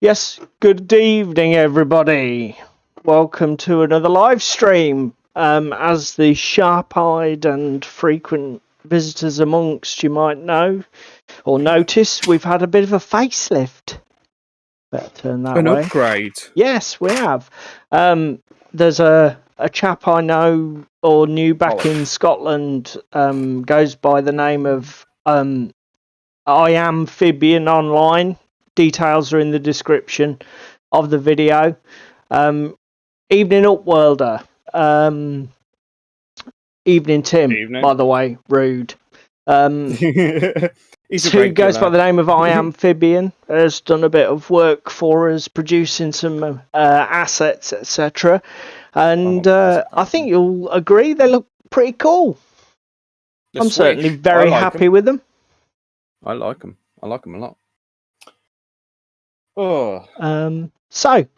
Yes, good evening, everybody. Welcome to another live stream. As the sharp-eyed and frequent visitors amongst you might know or notice, we've had a bit of a facelift. Better turn that An way. upgrade. Yes, we have. There's a chap I know or knew back in Scotland, goes by the name of EyeAmPhibian online. Details are in the description of the video. Evening Upworlder. Evening Tim, Evening. by the way, rude. He's a Who goes by regular. the name of EyeAmPhibian, has done a bit of work for us, producing some assets, etc. And I think you'll agree they look pretty cool. The I'm Swish, certainly very I like happy 'em. with them. I like them. I like them a lot. Oh, So,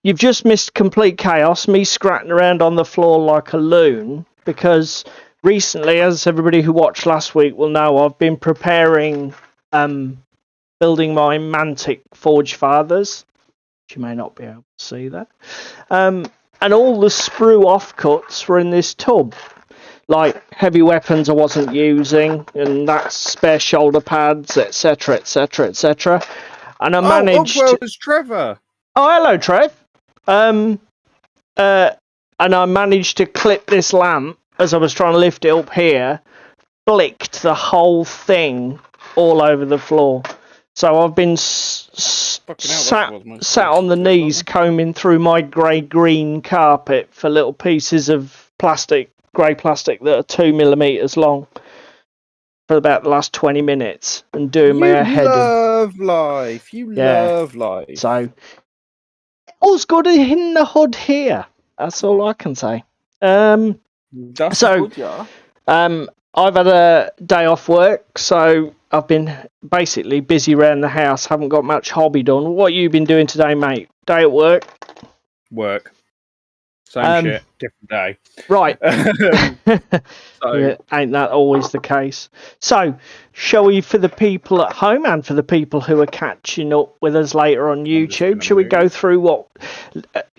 you've just missed complete chaos, me scratching around on the floor like a loon, because recently, as everybody who watched last week will know, I've been preparing, building my Mantic Forge Fathers. You may not be able to see that. And all the sprue offcuts were in this tub. Like heavy weapons I wasn't using, and that's spare shoulder pads, etc., etc., etc. And I managed. Upworlder's Trevor. Oh, hello, Trev. And I managed to clip this lamp as I was trying to lift it up here. Flicked the whole thing all over the floor. So I've been sat on the knees combing through my grey-green carpet for little pieces of plastic, grey plastic that are 2 millimeters long for about the last 20 minutes and doing my head in. You love life. You love life. So, all's good in the hood here. That's all I can say. That's so, good, yeah. I've had a day off work, so I've been basically busy around the house. Haven't got much hobby done. What have you been doing today, mate? Day at work? Work. Same shit, different day. Right. So, Yeah, ain't that always the case? So, shall we, for the people at home and for the people who are catching up with us later on YouTube, shall we go through what,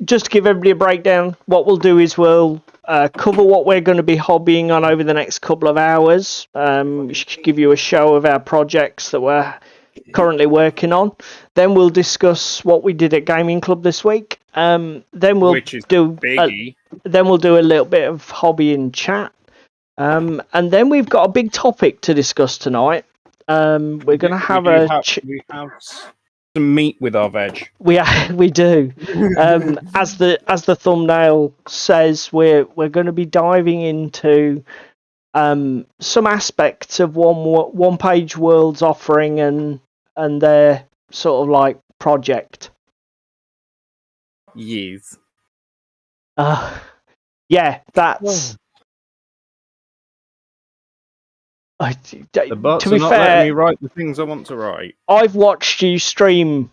just to give everybody a breakdown, what we'll do is we'll cover what we're going to be hobbying on over the next couple of hours, give you a show of our projects that we're currently working on. Then we'll discuss what we did at Gaming Club this week. Then we'll do then we'll do a little bit of hobby and chat. And then we've got a big topic to discuss tonight. We're going to have we have some meat with our veg. We do. As the thumbnail says, we're going to be diving into some aspects of one page world's offering and their sort of like project. Yes. Yeah, that's. The bots to be are not fair, letting me write the things I want to write. I've watched you stream,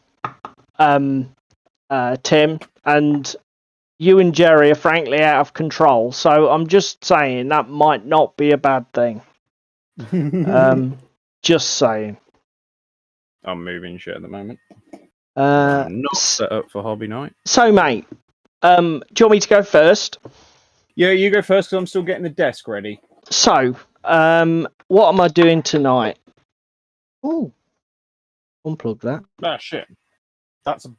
Tim, and you and Jerry are frankly out of control. So I'm just saying that might not be a bad thing. Just saying. I'm moving shit at the moment. I'm not set up for hobby night. So, mate, do you want me to go first? Yeah, you go first because I'm still getting the desk ready. So, what am I doing tonight? Oh, unplug that. Ah, shit. That's a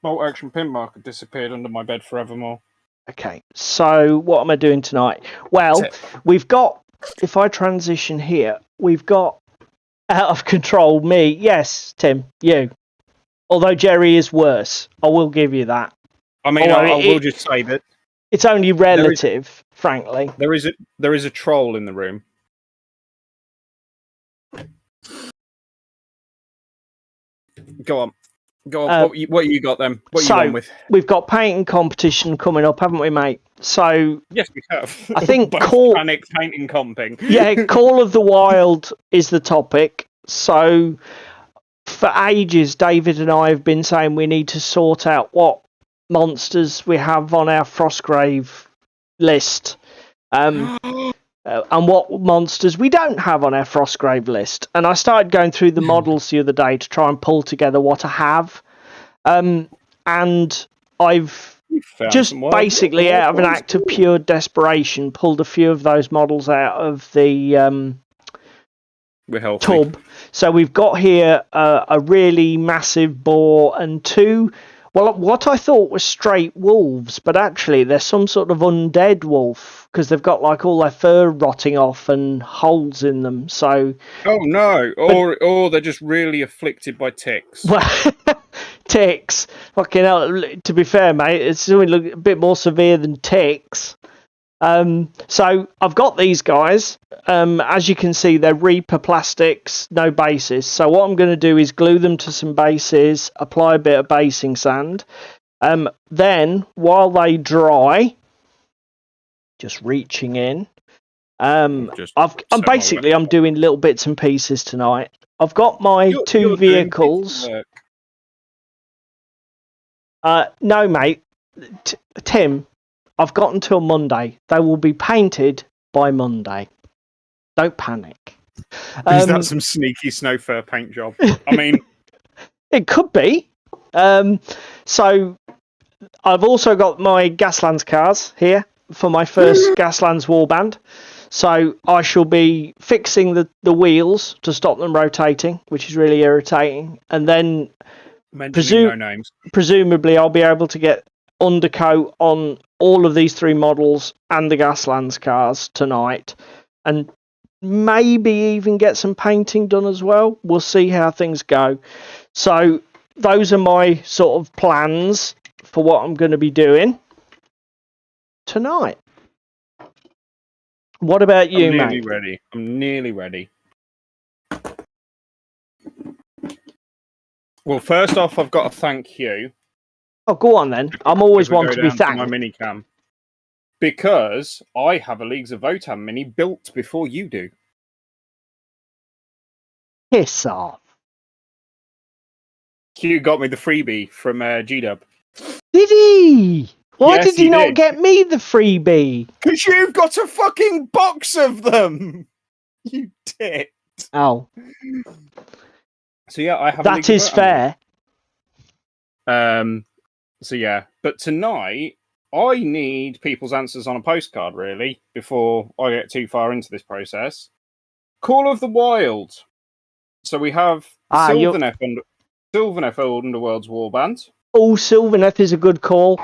bolt action pin marker disappeared under my bed forevermore. Okay, so what am I doing tonight? Well, we've got, if I transition here, we've got out of control me. Yes, Tim, you. Although Jerry is worse, I will give you that. I mean, I will just say that it's only relative, frankly. There is a troll in the room. Go on. What you got then? What are you on with? We've got painting competition coming up, haven't we, mate? So yes, we have. I think panic painting comping. Yeah, Call of the Wild is the topic. So for ages, David and I have been saying we need to sort out what monsters we have on our Frostgrave list. and what monsters we don't have on our Frostgrave list. And I started going through the models the other day to try and pull together what I have. And I've just basically, out of an act of pure desperation, pulled a few of those models out of the tub. So we've got here a really massive boar and two, well, what I thought was straight wolves, but actually they're some sort of undead wolf because they've got like all their fur rotting off and holes in them. So oh no, or they're just really afflicted by ticks. Well, ticks. Fucking hell. To be fair, mate, it's a bit more severe than ticks. So I've got these guys. As you can see, they're Reaper plastics, no bases. So what I'm going to do is glue them to some bases, apply a bit of basing sand. Then, while they dry, just reaching in, I'm doing little bits and pieces tonight. I've got my two vehicles. No, mate. Tim, I've got until Monday. They will be painted by Monday. Don't panic. Is that some sneaky snow fur paint job? I mean, it could be. So I've also got my Gaslands cars here for my first Gaslands warband. So I shall be fixing the wheels to stop them rotating, which is really irritating. And then presumably I'll be able to get undercoat on all of these three models and the Gaslands cars tonight, and maybe even get some painting done as well. We'll see how things go. So those are my sort of plans for what I'm going to be doing tonight. What about you, mate? I'm nearly ready. Well, first off, I've got to thank you. Oh, go on then. I'm always one to be thanked. My minicam. Because I have a Leagues of Votann mini built before you do. Piss off. Q got me the freebie from G-Dub. Did he? Why did he not get me the freebie? Because you've got a fucking box of them! You tit. Oh. So yeah, I have that is fair. So yeah, but tonight I need people's answers on a postcard really before I get too far into this process. Call of the Wild. So we have Sylvaneth Underworld's Warband. Oh, Sylvaneth is a good call.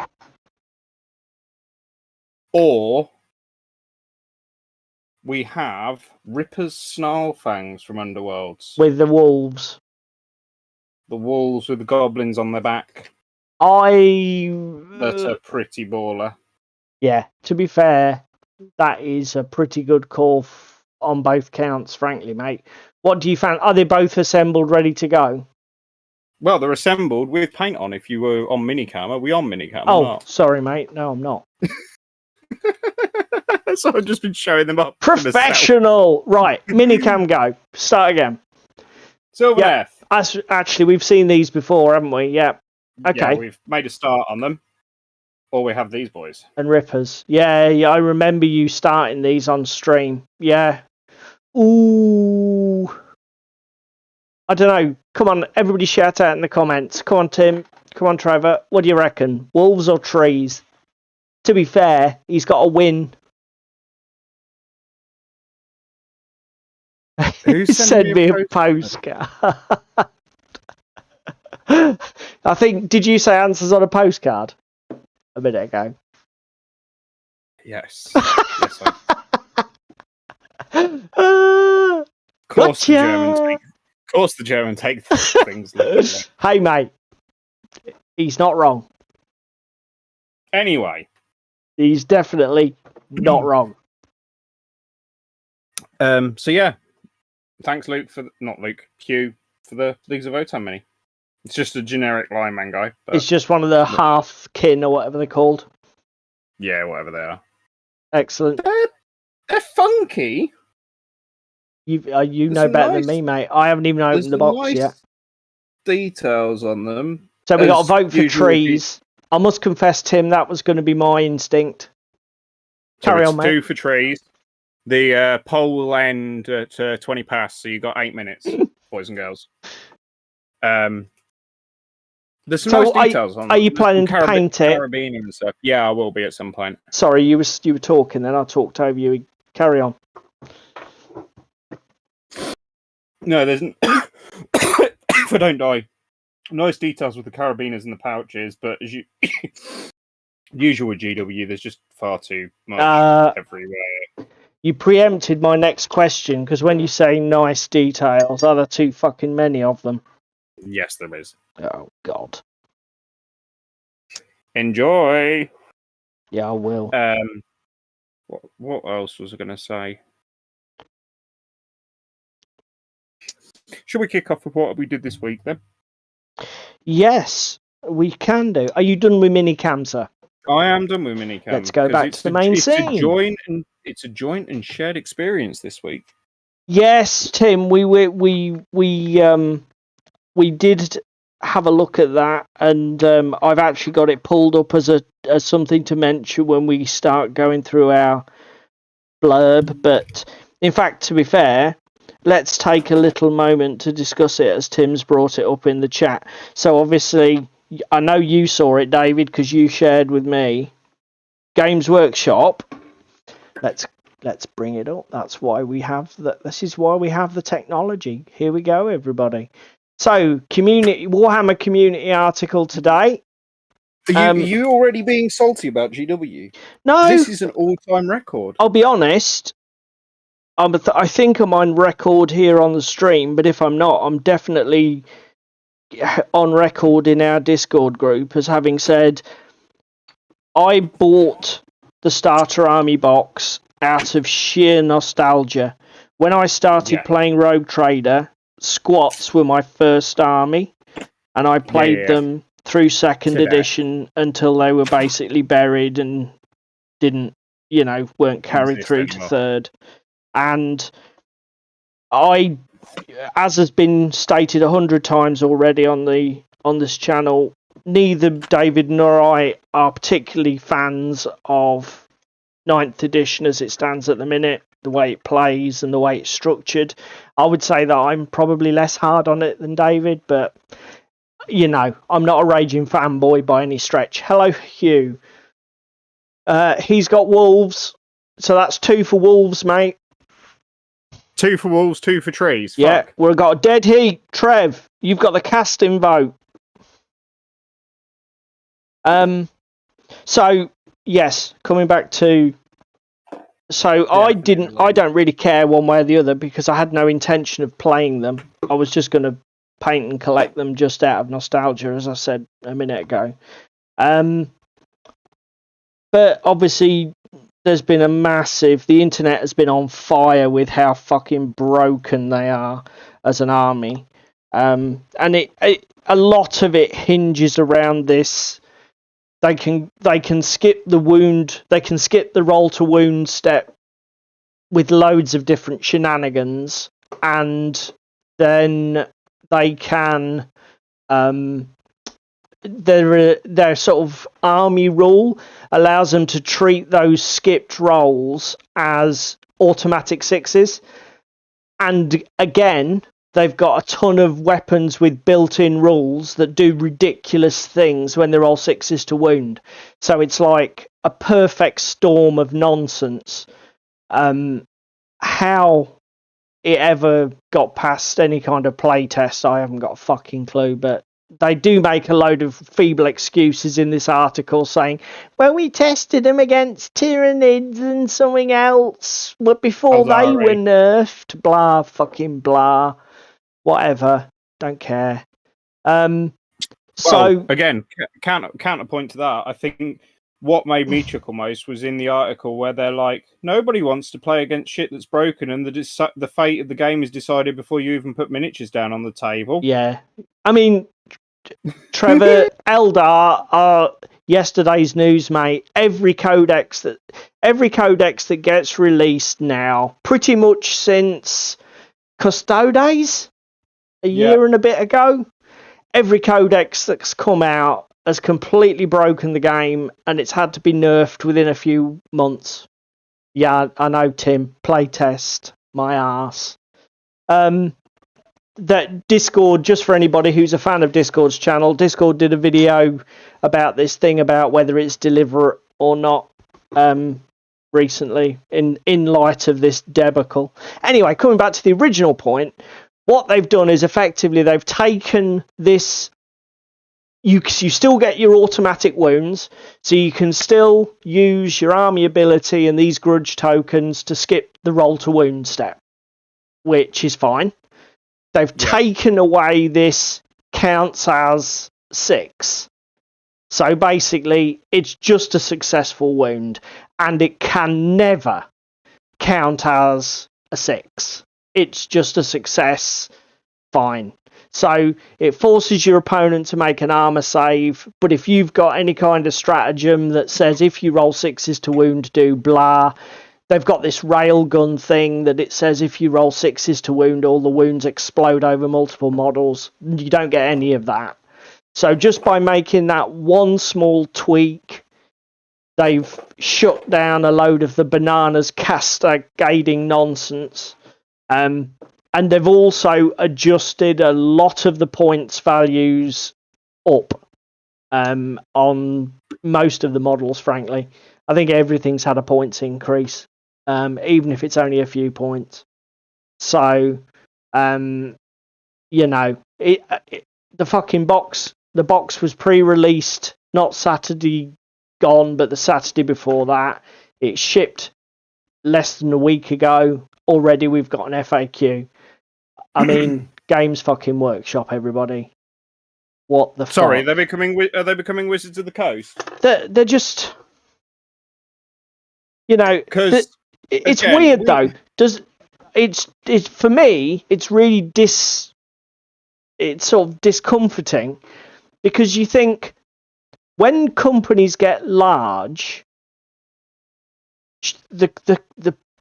Or we have Ripper's Snarlfangs from Underworlds. With the wolves. The wolves with the goblins on their back. That's a pretty baller. Yeah, to be fair, that is a pretty good call on both counts, frankly, mate. What do you fancy? Are they both assembled, ready to go? Well, they're assembled with paint on. If you were on minicam, are we on minicam? Oh, sorry, mate. No, I'm not. So I've just been showing them up. Professional! Right, minicam go. Start again. Sylvaneth. Yeah, actually, we've seen these before, haven't we? Yeah. Okay. Yeah, we've made a start on them. Or we have these boys. And Rippers. Yeah, I remember you starting these on stream. Yeah. Ooh. I don't know. Come on, everybody shout out in the comments. Come on, Tim. Come on, Trevor. What do you reckon? Wolves or trees? To be fair, he's got a win. Who sent me a postcard? I think, did you say answers on a postcard a minute ago? Yes. Yes, Of course, the German take things. Hey, mate. He's not wrong. Anyway. He's definitely not wrong. So, yeah. Thanks, Q, for the Leagues of Votann mini. It's just a generic lineman guy. It's just one of the half kin or whatever they're called. Yeah, whatever they are. Excellent. They're funky. You know better than me, mate. I haven't even opened the box yet. Details on them. So we got to vote for trees. I must confess, Tim, that was going to be my instinct. Carry on, mate. 2 for trees. The poll will end at 20 past, so you've got 8 minutes, boys and girls. There's some nice details on. Are you planning to paint it? Caribbean and stuff. Yeah, I will be at some point. Sorry, you were talking, then I talked over you. Carry on. No, there's if I don't die. Nice details with the carabiners and the pouches, but as usual with GW, there's just far too much everywhere. You preempted my next question, because when you say nice details, are there too fucking many of them? Yes, there is. Oh, God. Enjoy! Yeah, I will. What else was I going to say? Should we kick off with what we did this week, then? Yes, we can do. Are you done with minicam, sir? I am done with minicam. Let's go back to the main scene. It's a joint and shared experience this week. Yes, Tim, we did have a look at that, and I've actually got it pulled up as something to mention when we start going through our blurb. But in fact, to be fair, let's take a little moment to discuss it as Tim's brought it up in the chat. So obviously, I know you saw it, David, because you shared with me. Games Workshop. Let's bring it up. That's why we have this is why we have the technology. Here we go, everybody. So, Warhammer community article today. Are you already being salty about GW? No. This is an all-time record. I'll be honest. I think I'm on record here on the stream, but if I'm not, I'm definitely on record in our Discord group as having said I bought the Starter Army box out of sheer nostalgia. When I started playing Rogue Trader, squats were my first army, and I played them through second edition until they were basically buried and weren't carried through to third. And I, as has been stated 100 times already on this channel, neither David nor I are particularly fans of 9th edition as it stands at the minute, the way it plays and the way it's structured. I would say that I'm probably less hard on it than David, but I'm not a raging fanboy by any stretch. Hello, Hugh. He's got wolves, so that's 2 for wolves, mate. 2 for wolves, 2 for trees. Yeah, Fuck. we've got a dead heat. Trev, you've got the casting vote. So yes, coming back to. So I don't really care one way or the other because I had no intention of playing them. I was just going to paint and collect them just out of nostalgia, as I said a minute ago. But obviously, there's been the internet has been on fire with how fucking broken they are as an army. And a lot of it hinges around this. They can skip the wound. They can skip the roll to wound step with loads of different shenanigans, and then they can. Their sort of army rule allows them to treat those skipped rolls as automatic 6s, and again. They've got a ton of weapons with built-in rules that do ridiculous things when they're all 6s to wound. So it's like a perfect storm of nonsense. How it ever got past any kind of play test, I haven't got a fucking clue. But they do make a load of feeble excuses in this article saying, well, we tested them against Tyranids and something else before they were nerfed. Blah, fucking blah. Whatever, don't care. So again, counterpoint to that, I think what made me chuckle most was in the article where they're like, nobody wants to play against shit that's broken, and the fate of the game is decided before you even put miniatures down on the table. Yeah, I mean, Trevor, Eldar are yesterday's news, mate. Every codex that gets released now, pretty much since Custodes. A year and a bit ago, every codex that's come out has completely broken the game, and it's had to be nerfed within a few months. Yeah, I know, Tim. Playtest my arse. That Discord, just for anybody who's a fan of Discord's channel, Discord did a video about this thing about whether it's deliberate or not recently in light of this debacle. Anyway, coming back to the original point, what they've done is effectively they've taken this. You still get your automatic wounds, so you can still use your army ability and these grudge tokens to skip the roll to wound step, which is fine. They've taken away this counts as 6. So basically, it's just a successful wound, and it can never count as a 6. It's just a success, fine. So it forces your opponent to make an armor save, but if you've got any kind of stratagem that says if you roll 6s to wound, do blah. They've got this railgun thing that it says if you roll 6s to wound, all the wounds explode over multiple models. You don't get any of that. So just by making that one small tweak, they've shut down a load of the bananas cascading nonsense. And they've also adjusted a lot of the points values up on most of the models, frankly. I think everything's had a points increase. Even if it's only a few points. So, the fucking box, the box was pre-released, not Saturday gone, but the Saturday before that. It shipped less than a week ago. Already we've got an FAQ. I mean, Games fucking Workshop, everybody. What the Sorry, fuck? are they becoming Wizards of the Coast? They're just, Because it's weird though. It's for me? It's really it's sort of discomforting because you think when companies get large,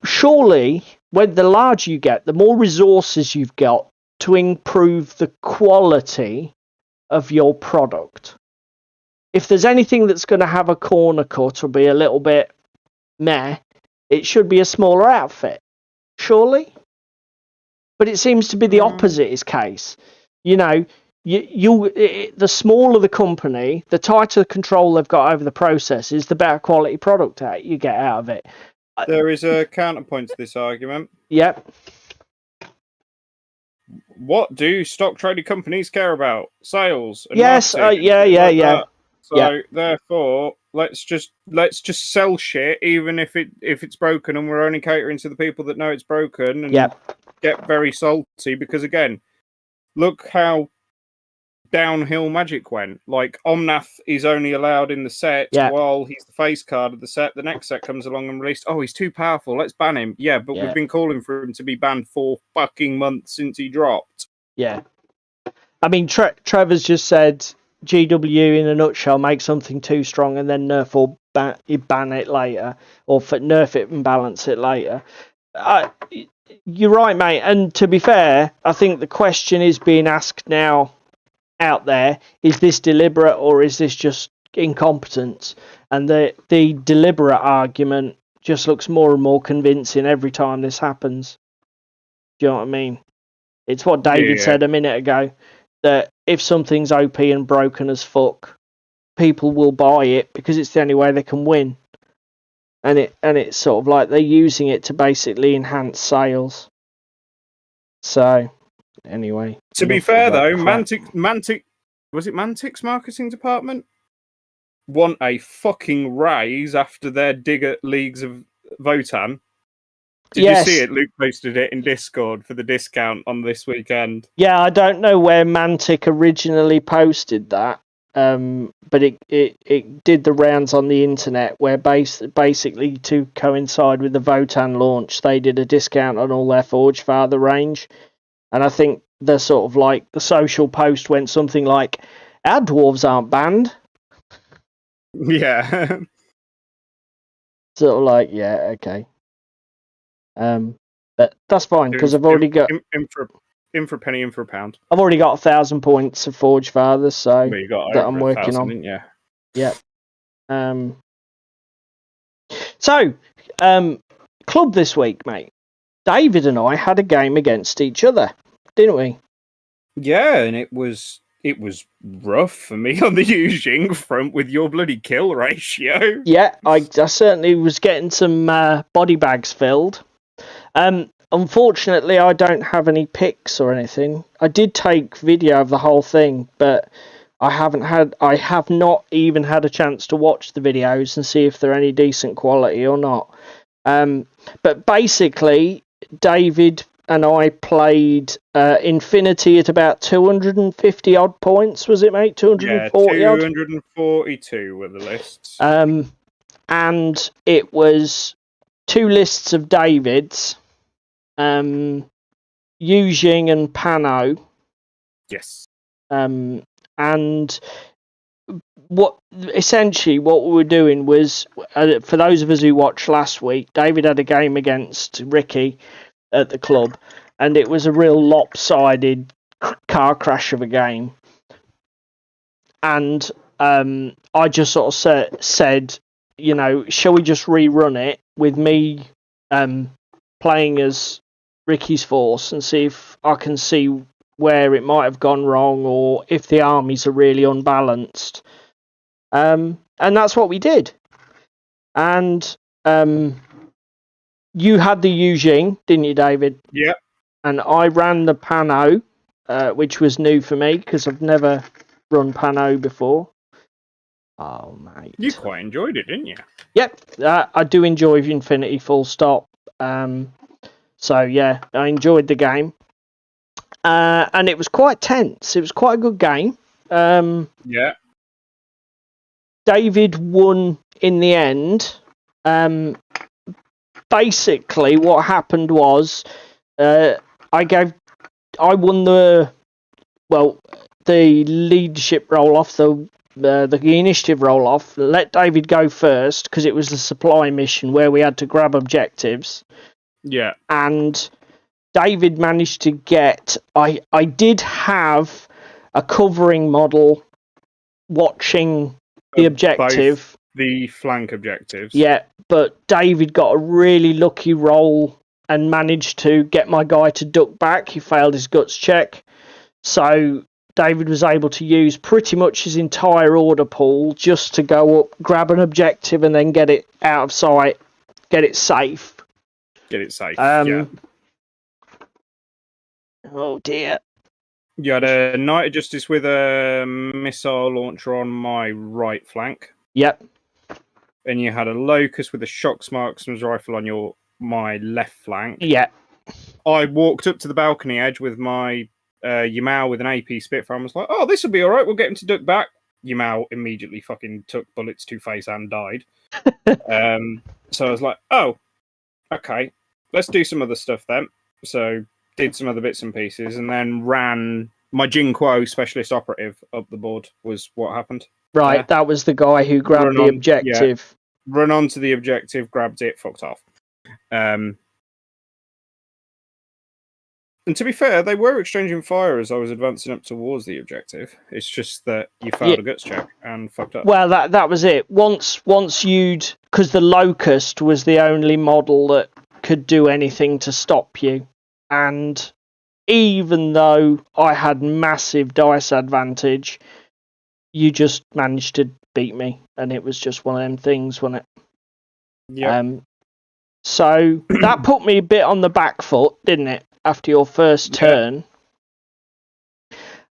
surely when the larger you get, the more resources you've got to improve the quality of your product. If there's anything that's going to have a corner cut or be a little bit meh, it should be a smaller outfit, surely. But it seems to be the opposite is case. The smaller the company, the tighter control they've got over the processes, the better quality product you get out of it. There is a counterpoint to this argument. Yep. What do stock traded companies care about? Sales. And yes. yeah. So yeah. therefore, let's just sell shit, even if it's broken, and we're only catering to the people that know it's broken, and get very salty because again, look how downhill Magic went. Like Omnath is only allowed in the set while he's the face card of the set. The next set comes along and released. Oh, he's too powerful. Let's ban him. Yeah, but we've been calling for him to be banned for fucking months since he dropped. Yeah. I mean, Trevor's just said GW in a nutshell, make something too strong and then nerf or ban it later, or nerf it and balance it later. You're right, mate. And to be fair, I think the question is being asked now out there, is this deliberate or is this just incompetence? And the deliberate argument just looks more and more convincing every time this happens. Do you know what I mean? It's what David said a minute ago, that if something's OP and broken as fuck, people will buy it because it's the only way they can win. And it's sort of like they're using it to basically enhance sales. So, anyway. To be fair though, Mantic was it Mantic's marketing department want a fucking raise after their dig at Leagues of Votann. Did you see it? Luke posted it in Discord for the discount on this weekend. Yeah, I don't know where Mantic originally posted that. But it did the rounds on the internet where basically to coincide with the Votann launch, they did a discount on all their Forge Father range. And I think the sort of like the social post went something like, our dwarves aren't banned. Yeah. Sort of like, yeah, okay. But that's fine because I've already got in for a penny, in for a pound. I've already got 1,000 points of Forge Father, so you got that I'm working on. Didn't you? Yep. So, club this week, mate. David and I had a game against each other, didn't we? Yeah, and it was rough for me on the using front with your bloody kill ratio. Yeah, I certainly was getting some body bags filled. Unfortunately, I don't have any pics or anything. I did take video of the whole thing, but I have not even had a chance to watch the videos and see if they're any decent quality or not. But basically, David and I played Infinity at about 250 odd points, was it, mate? 240 yeah, odd? 242 were the lists. And it was 2 lists of David's, Yujing and Pano. Yes. And what we were doing was, for those of us who watched last week, David had a game against Ricky at the club, and it was a real lopsided car crash of a game. And I just sort of said, shall we just rerun it with me playing as Ricky's force and see if I can see where it might have gone wrong or if the armies are really unbalanced. And that's what we did. And you had the Yujing, didn't you, David? Yeah. And I ran the Pano, which was new for me because I've never run Pano before. Oh, mate. You quite enjoyed it, didn't you? Yep, I do enjoy Infinity, full stop. So, yeah, I enjoyed the game. And it was quite tense. It was quite a good game. Yeah. David won in the end. Basically, what happened was I won the leadership roll off, the initiative roll off. Let David go first because it was the supply mission where we had to grab objectives. Yeah. And David managed to get... I did have a covering model watching the objective. Both the flank objectives. Yeah, but David got a really lucky roll and managed to get my guy to duck back. He failed his guts check. So David was able to use pretty much his entire order pool just to go up, grab an objective, and then get it out of sight, get it safe. Yeah. Oh, dear. You had a Knight of Justice with a missile launcher on my right flank. Yep. And you had a Locust with a Shock Marksman's rifle on my left flank. Yeah. I walked up to the balcony edge with my Yamal with an AP Spitfire and was like, oh, this will be all right. We'll get him to duck back. Yamal immediately fucking took bullets to face and died. So I was like, oh, okay. Let's do some other stuff then. So did some other bits and pieces and then ran my Jinquo Specialist Operative up the board was what happened. Right, that was the guy who grabbed the objective. Yeah. Run onto the objective, grabbed it, fucked off. And to be fair, they were exchanging fire as I was advancing up towards the objective. It's just that you failed a guts check and fucked up. Well, that was it. Once because the Locust was the only model that could do anything to stop you. And even though I had massive dice advantage, you just managed to beat me. And it was just one of them things, wasn't it? Yeah. So that put me a bit on the back foot, didn't it? After your first turn.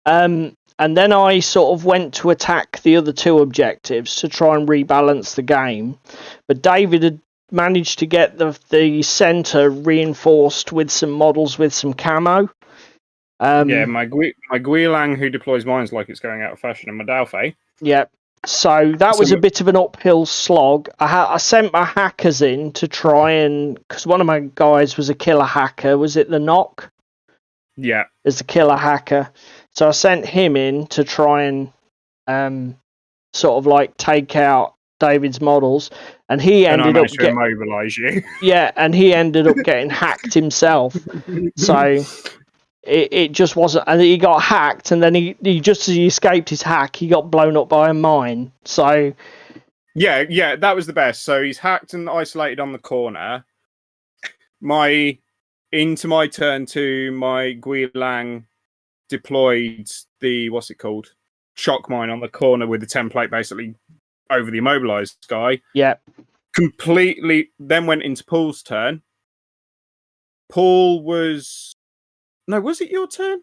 And then I sort of went to attack the other 2 objectives to try and rebalance the game. But David had managed to get the centre reinforced with some models with some camo. My Guilang who deploys mines like it's going out of fashion in my Dalfei. Yeah. So that was a bit of an uphill slog. I sent my hackers in to try and... Because one of my guys was a killer hacker. Was it the Knock? Yeah. As a killer hacker. So I sent him in to try and sort of like take out David's models. And he ended up to immobilise you. Yeah, and he ended up getting hacked himself. So... It just wasn't, and he got hacked, and then he just as he escaped his hack, he got blown up by a mine. So yeah, that was the best. So he's hacked and isolated on the corner. into my turn 2, my Guilang deployed the shock mine on the corner with the template basically over the immobilized guy. Yeah. Completely. Then went into Paul's turn. Paul was it your turn?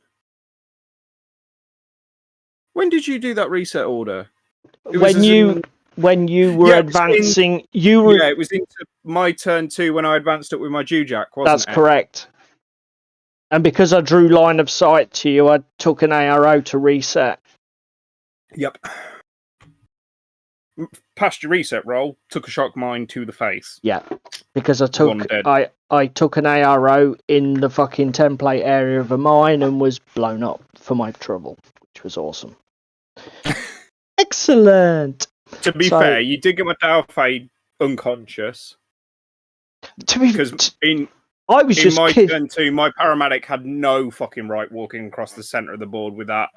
When did you do that reset order? When you were advancing, it was into my turn 2 when I advanced it with my Jujak, wasn't That's it? correct. And because I drew line of sight to you, I took an ARO to reset. Yep. Past your reset roll, took a shock mine to the face. Yeah, because I took I took an ARO in the fucking template area of a mine and was blown up for my trouble, which was awesome. Excellent. To be fair, you did get my Dalfade unconscious. Because in my turn 2, my paramedic had no fucking right walking across the centre of the board with that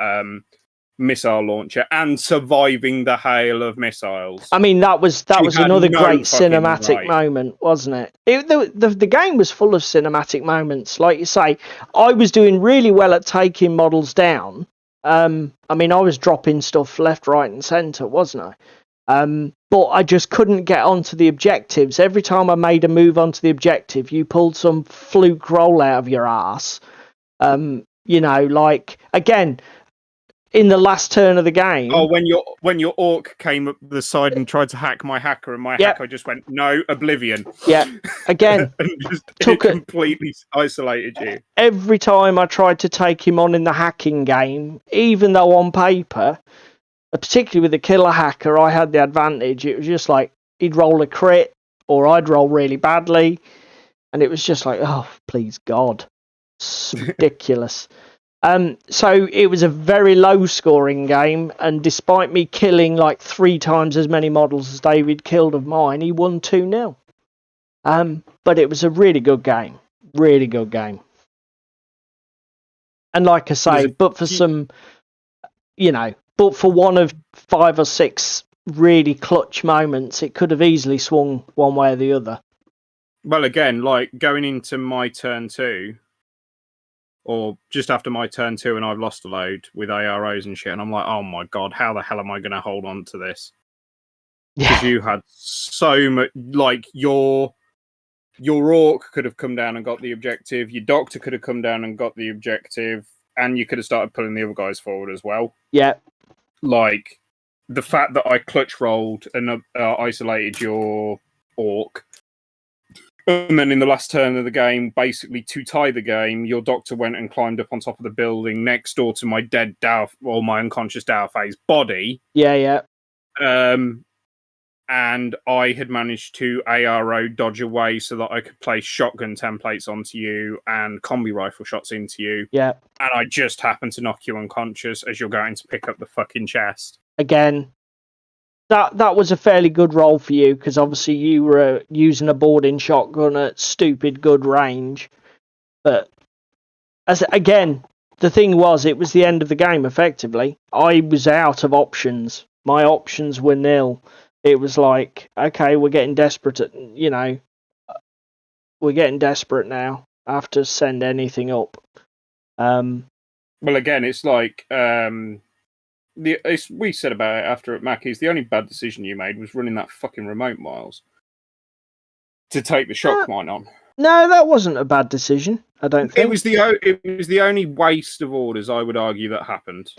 missile launcher and surviving the hail of missiles. I mean, that was another great cinematic moment, wasn't it? The game was full of cinematic moments. Like you say, I was doing really well at taking models down. I mean, I was dropping stuff left, right, and centre, wasn't I? But I just couldn't get onto the objectives. Every time I made a move onto the objective, you pulled some fluke roll out of your ass. Like, again, in the last turn of the game. Oh, when your orc came up the side and tried to hack my hacker, and my hacker just went, no, oblivion. Yeah, again. And just completely isolated you. Every time I tried to take him on in the hacking game, even though on paper, particularly with the killer hacker, I had the advantage. It was just like, he'd roll a crit, or I'd roll really badly, and it was just like, oh, please God. It's ridiculous. So it was a very low scoring game, and despite me killing like 3 times as many models as David killed of mine, he won 2-0. But it was a really good game. Really good game. And like I say, but for one of 5 or 6 really clutch moments, it could have easily swung one way or the other. Well, again, like going into my turn 2, or just after my turn 2, and I've lost a load with AROs and shit, and I'm like, oh my God, how the hell am I going to hold on to this? Because you had so much, like, your orc could have come down and got the objective, your doctor could have come down and got the objective, and you could have started pulling the other guys forward as well. Yeah. Like, the fact that I clutch rolled and isolated your orc, and then in the last turn of the game, basically to tie the game, your doctor went and climbed up on top of the building next door to my dead my unconscious Dalfade's body. Yeah. And I had managed to ARO dodge away so that I could place shotgun templates onto you and combi rifle shots into you. Yeah. And I just happened to knock you unconscious as you're going to pick up the fucking chest. Again, that was a fairly good roll for you, because obviously you were using a boarding shotgun at stupid good range. But again, the thing was, it was the end of the game, effectively. I was out of options. My options were nil. It was like, okay, we're getting desperate we're getting desperate now. I have to send anything up. Well, again, it's like we said about it after at Mackey's. The only bad decision you made was running that fucking remote, Miles, to take the shock mine on. No, that wasn't a bad decision. I don't think it was the only waste of orders, I would argue, that happened.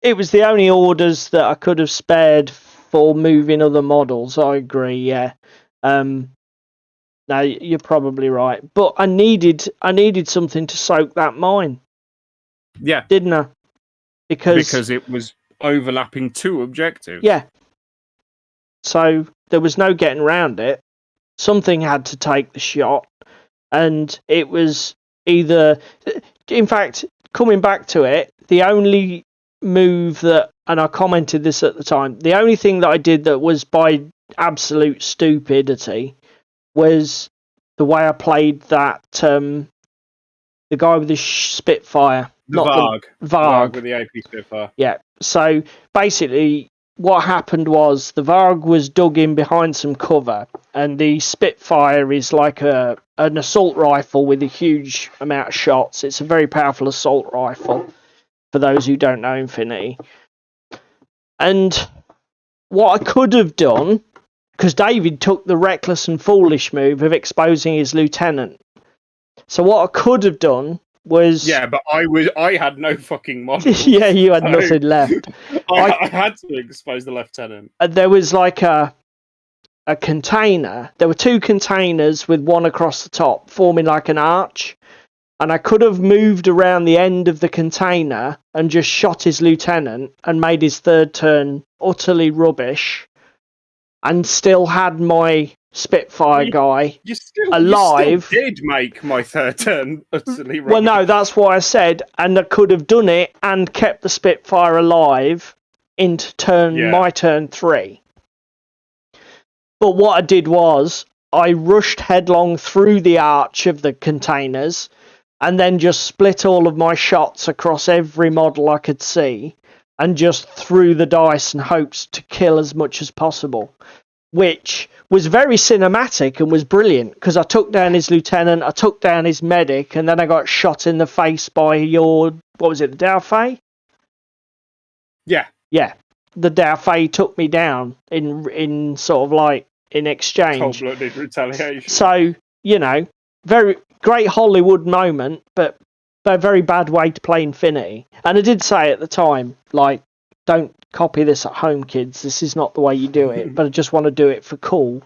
It was the only orders that I could have spared for moving other models. I agree. Yeah. No, you're probably right. But I needed something to soak that mine. Yeah. Didn't I? Because it was overlapping 2 objectives. Yeah. So there was no getting around it. Something had to take the shot, and it was either. In fact, coming back to it, the only move that, and I commented this at the time, the only thing that I did that was by absolute stupidity was the way I played that. The guy with the Spitfire. Varg Varg with the AP Spitfire. Yeah. So basically, what happened was the Varg was dug in behind some cover, and the Spitfire is like an assault rifle with a huge amount of shots. It's a very powerful assault rifle, for those who don't know Infinity. And what I could have done, because David took the reckless and foolish move of exposing his lieutenant. So what I could have done was... Yeah, but I had no fucking models. Yeah, you had nothing left. I had to expose the lieutenant. There was like a container. There were two containers with one across the top, forming like an arch. And I could have moved around the end of the container and just shot his lieutenant and made his third turn utterly rubbish, and still had my Spitfire guy alive. You still did make my third turn utterly rubbish. Well, no, that's why I said, and I could have done it and kept the Spitfire alive into my turn 3. But what I did was I rushed headlong through the arch of the containers and then just split all of my shots across every model I could see and just threw the dice and hopes to kill as much as possible, which was very cinematic and was brilliant because I took down his lieutenant, I took down his medic, and then I got shot in the face by the Dauphin? Yeah. Yeah. The Dauphin took me down in sort of like in exchange. Cold-blooded retaliation. So, very great Hollywood moment, but a very bad way to play Infinity. And I did say at the time, like, don't copy this at home, kids. This is not the way you do it. But I just want to do it for cool.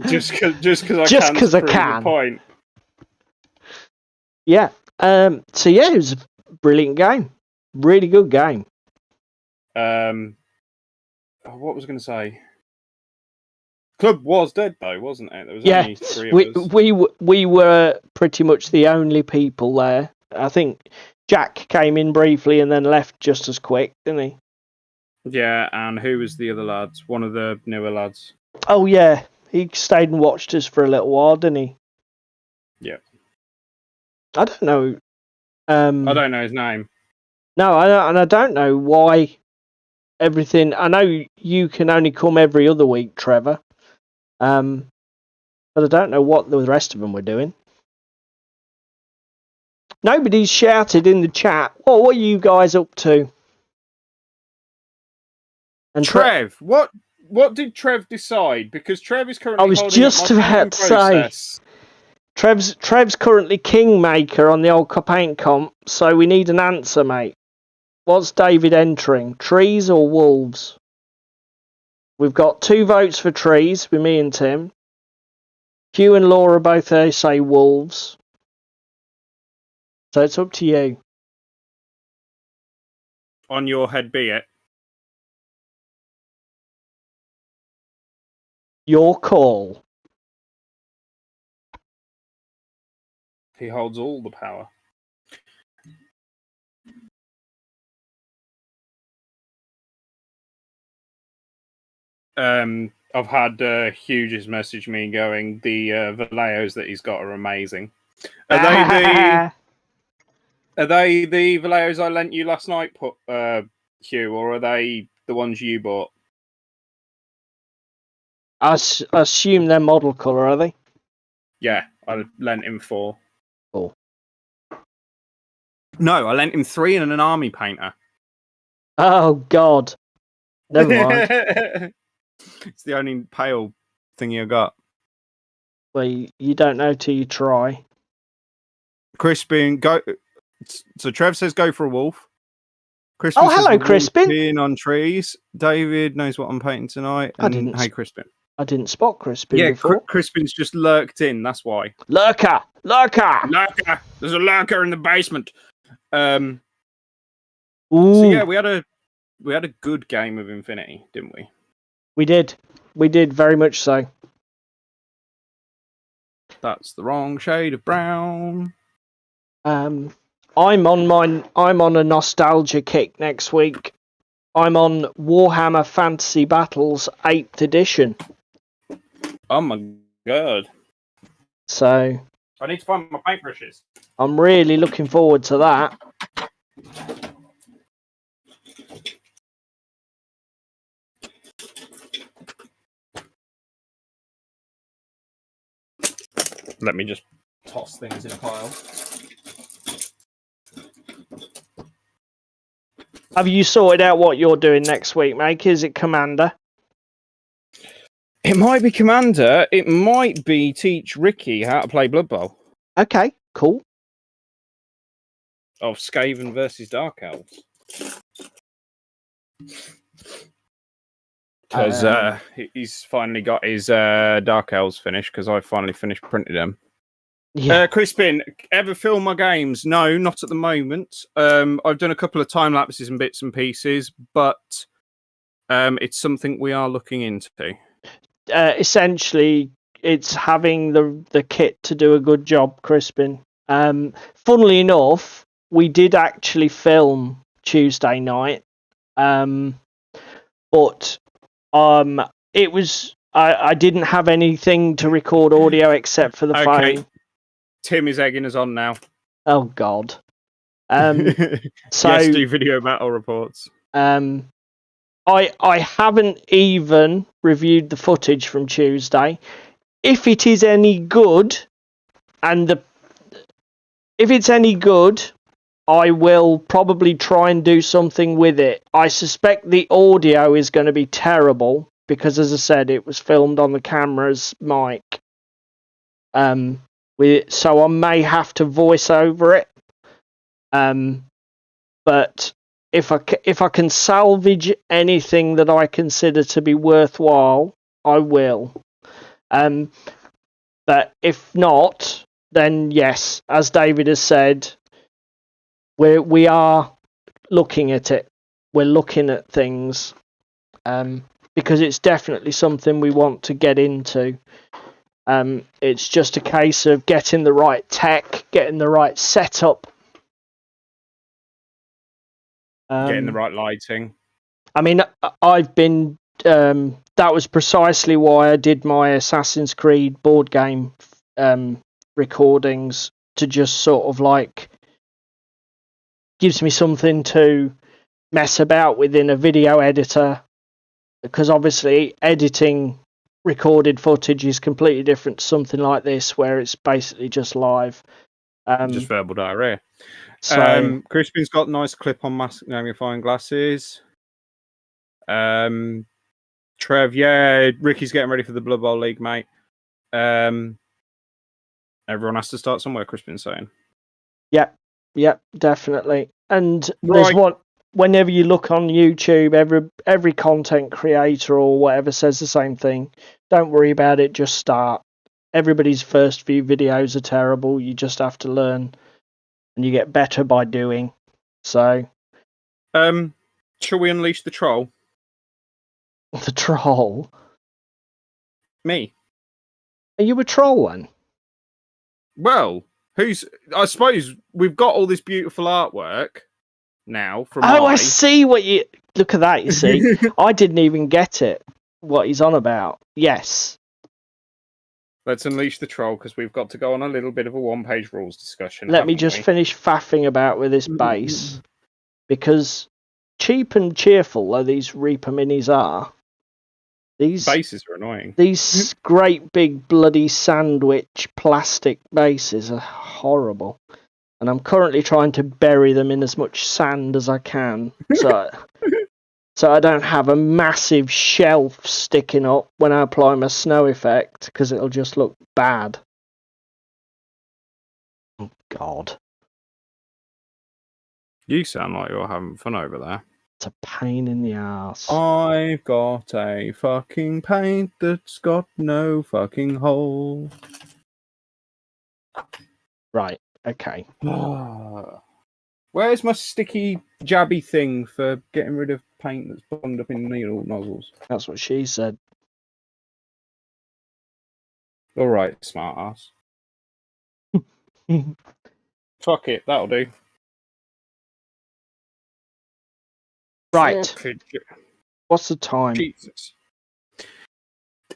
just because I can. The point. Yeah. So yeah, it was a brilliant game. Really good game. What was I going to say? Club was dead though, wasn't it? There was only 3 of us. We were pretty much the only people there. I think Jack came in briefly and then left just as quick, didn't he? Yeah, and who was the other lads? One of the newer lads. Oh yeah, he stayed and watched us for a little while, didn't he? Yeah. I don't know. I don't know his name. No, I don't know why everything. I know you can only come every other week, Trevor. But I don't know what the rest of them were doing. Nobody's shouted in the chat. What are you guys up to? And Trev, what did Trev decide? Because Trev is currently. I was just about to say. Trev's currently kingmaker on the old paint comp, so we need an answer, mate. What's David entering? Trees or wolves? We've got 2 votes for trees with me and Tim. Hugh and Laura both say wolves. So it's up to you. On your head be it. Your call. He holds all the power. I've had Hugh just message me going, the Vallejos that he's got are amazing. Are they the Vallejos I lent you last night, Hugh, or are they the ones you bought? I assume they're model colour, are they? Yeah, I lent him 4. Oh. No, I lent him 3 and an army painter. Oh, God. Never mind. It's the only pale thing you got. Well, you don't know till you try. Crispin, go. So Trev says go for a wolf. Crispin hello, Crispin. Being on trees. David knows what I'm painting tonight. And, I didn't. Hey, Crispin. I didn't spot Crispin before. Crispin's just lurked in. That's why. Lurker. There's a lurker in the basement. Ooh. So yeah, we had a good game of Infinity, didn't we? We did very much so. That's the wrong shade of brown. I'm on a nostalgia kick next week. I'm on Warhammer Fantasy Battles 8th edition. Oh my god. So I need to find my paintbrushes. I'm really looking forward to that. Let me just toss things in a pile. Have you sorted out what you're doing next week, mate? Is it Commander? It might be Commander. It might be teach Ricky how to play Blood Bowl. Okay, cool. Of Skaven versus Dark Elves. Because he's finally got his Dark Elves finished, because I finally finished printing them. Yeah. Crispin, ever film my games? No, not at the moment. I've done a couple of time lapses and bits and pieces, but it's something we are looking into. Essentially, it's having the kit to do a good job, Crispin. Funnily enough, we did actually film Tuesday night, but it was I didn't have anything to record audio except for the phone. Tim is egging us on now. Oh God. So yes, do video battle reports. I haven't even reviewed the footage from Tuesday. If it is any good, if it's any good, I will probably try and do something with it. I suspect the audio is going to be terrible because, as I said, it was filmed on the camera's mic. So I may have to voice over it. But if I can salvage anything that I consider to be worthwhile, I will. But if not, then yes, as David has said, we are looking at it. We're looking at things because it's definitely something we want to get into. It's just a case of getting the right tech, getting the right setup. Getting the right lighting. I mean, I've been... that was precisely why I did my Assassin's Creed board game recordings, to just sort of like... gives me something to mess about within a video editor. Because obviously editing recorded footage is completely different to something like this, where it's basically just live. Just verbal diarrhea. So, Crispin's got nice clip-on magnifying glasses. Trev, yeah, Ricky's getting ready for the Blood Bowl League, mate. Everyone has to start somewhere, Crispin's saying. Yep, definitely. And Right. there's one, whenever you look on YouTube, every content creator or whatever says the same thing. Don't worry about it, just start. Everybody's first few videos are terrible. You just have to learn, and you get better by doing. So, shall we unleash the troll? the troll. Me. Are you a troll then? Well, I suppose we've got all this beautiful artwork now from I see what you... Look at that, you see. I didn't even get it, what he's on about. Yes. Let's unleash the troll, because we've got to go on a little bit of a one-page rules discussion. Let me just finish faffing about with this base, because cheap and cheerful though these Reaper Minis are, these bases are annoying. These great big bloody sandwich plastic bases are horrible, and I'm currently trying to bury them in as much sand as I can, so I don't have a massive shelf sticking up when I apply my snow effect, because it'll just look bad. Oh, God. You sound like you're having fun over there. It's a pain in the ass. I've got a fucking paint that's got no fucking hole. Right, okay. Where's my sticky jabby thing for getting rid of paint that's bunged up in needle nozzles? That's what she said. All right, smart ass. Fuck it, that'll do. Right. What's the time? Jesus.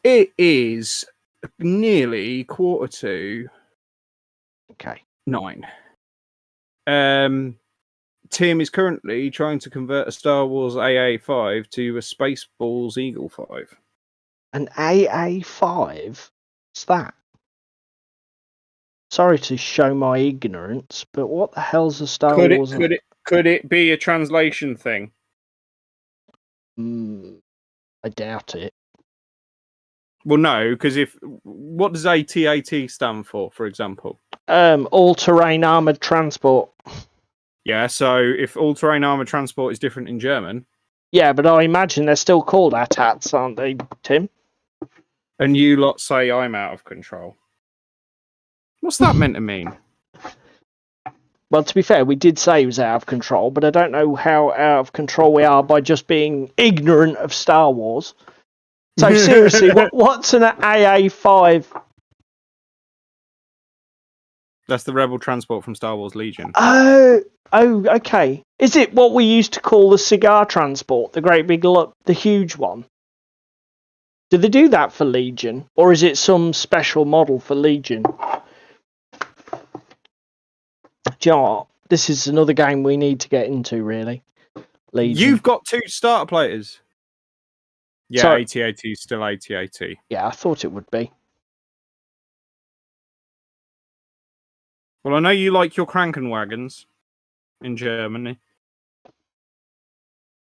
It is nearly 9:45. Okay. Tim is currently trying to convert a Star Wars AA5 to a Spaceballs Eagle 5. An AA5? What's that? Sorry to show my ignorance, but what the hell's a Star Could Wars? Could it be a translation thing? I doubt it. Well, no, because what does AT-AT stand for example? All-terrain armored transport. Yeah, so if all-terrain armored transport is different in German, Yeah, but I imagine they're still called AT-ATs, aren't they, Tim? and you lot say I'm out of control. What's that meant to mean? Well, to be fair, we did say he was out of control, but I don't know how out of control we are by just being ignorant of Star Wars. So seriously, what's an AA5? That's the rebel transport from Star Wars Legion. Oh, okay. Is it what we used to call the cigar transport, the great big, the huge one? Do they do that for Legion, or is it some special model for Legion? Do you know what? This is another game we need to get into, really. Legion. You've got 2 starter platers. Yeah, Sorry. AT-AT is still AT-AT. Yeah, I thought it would be. Well, I know you like your Krankenwagons in Germany.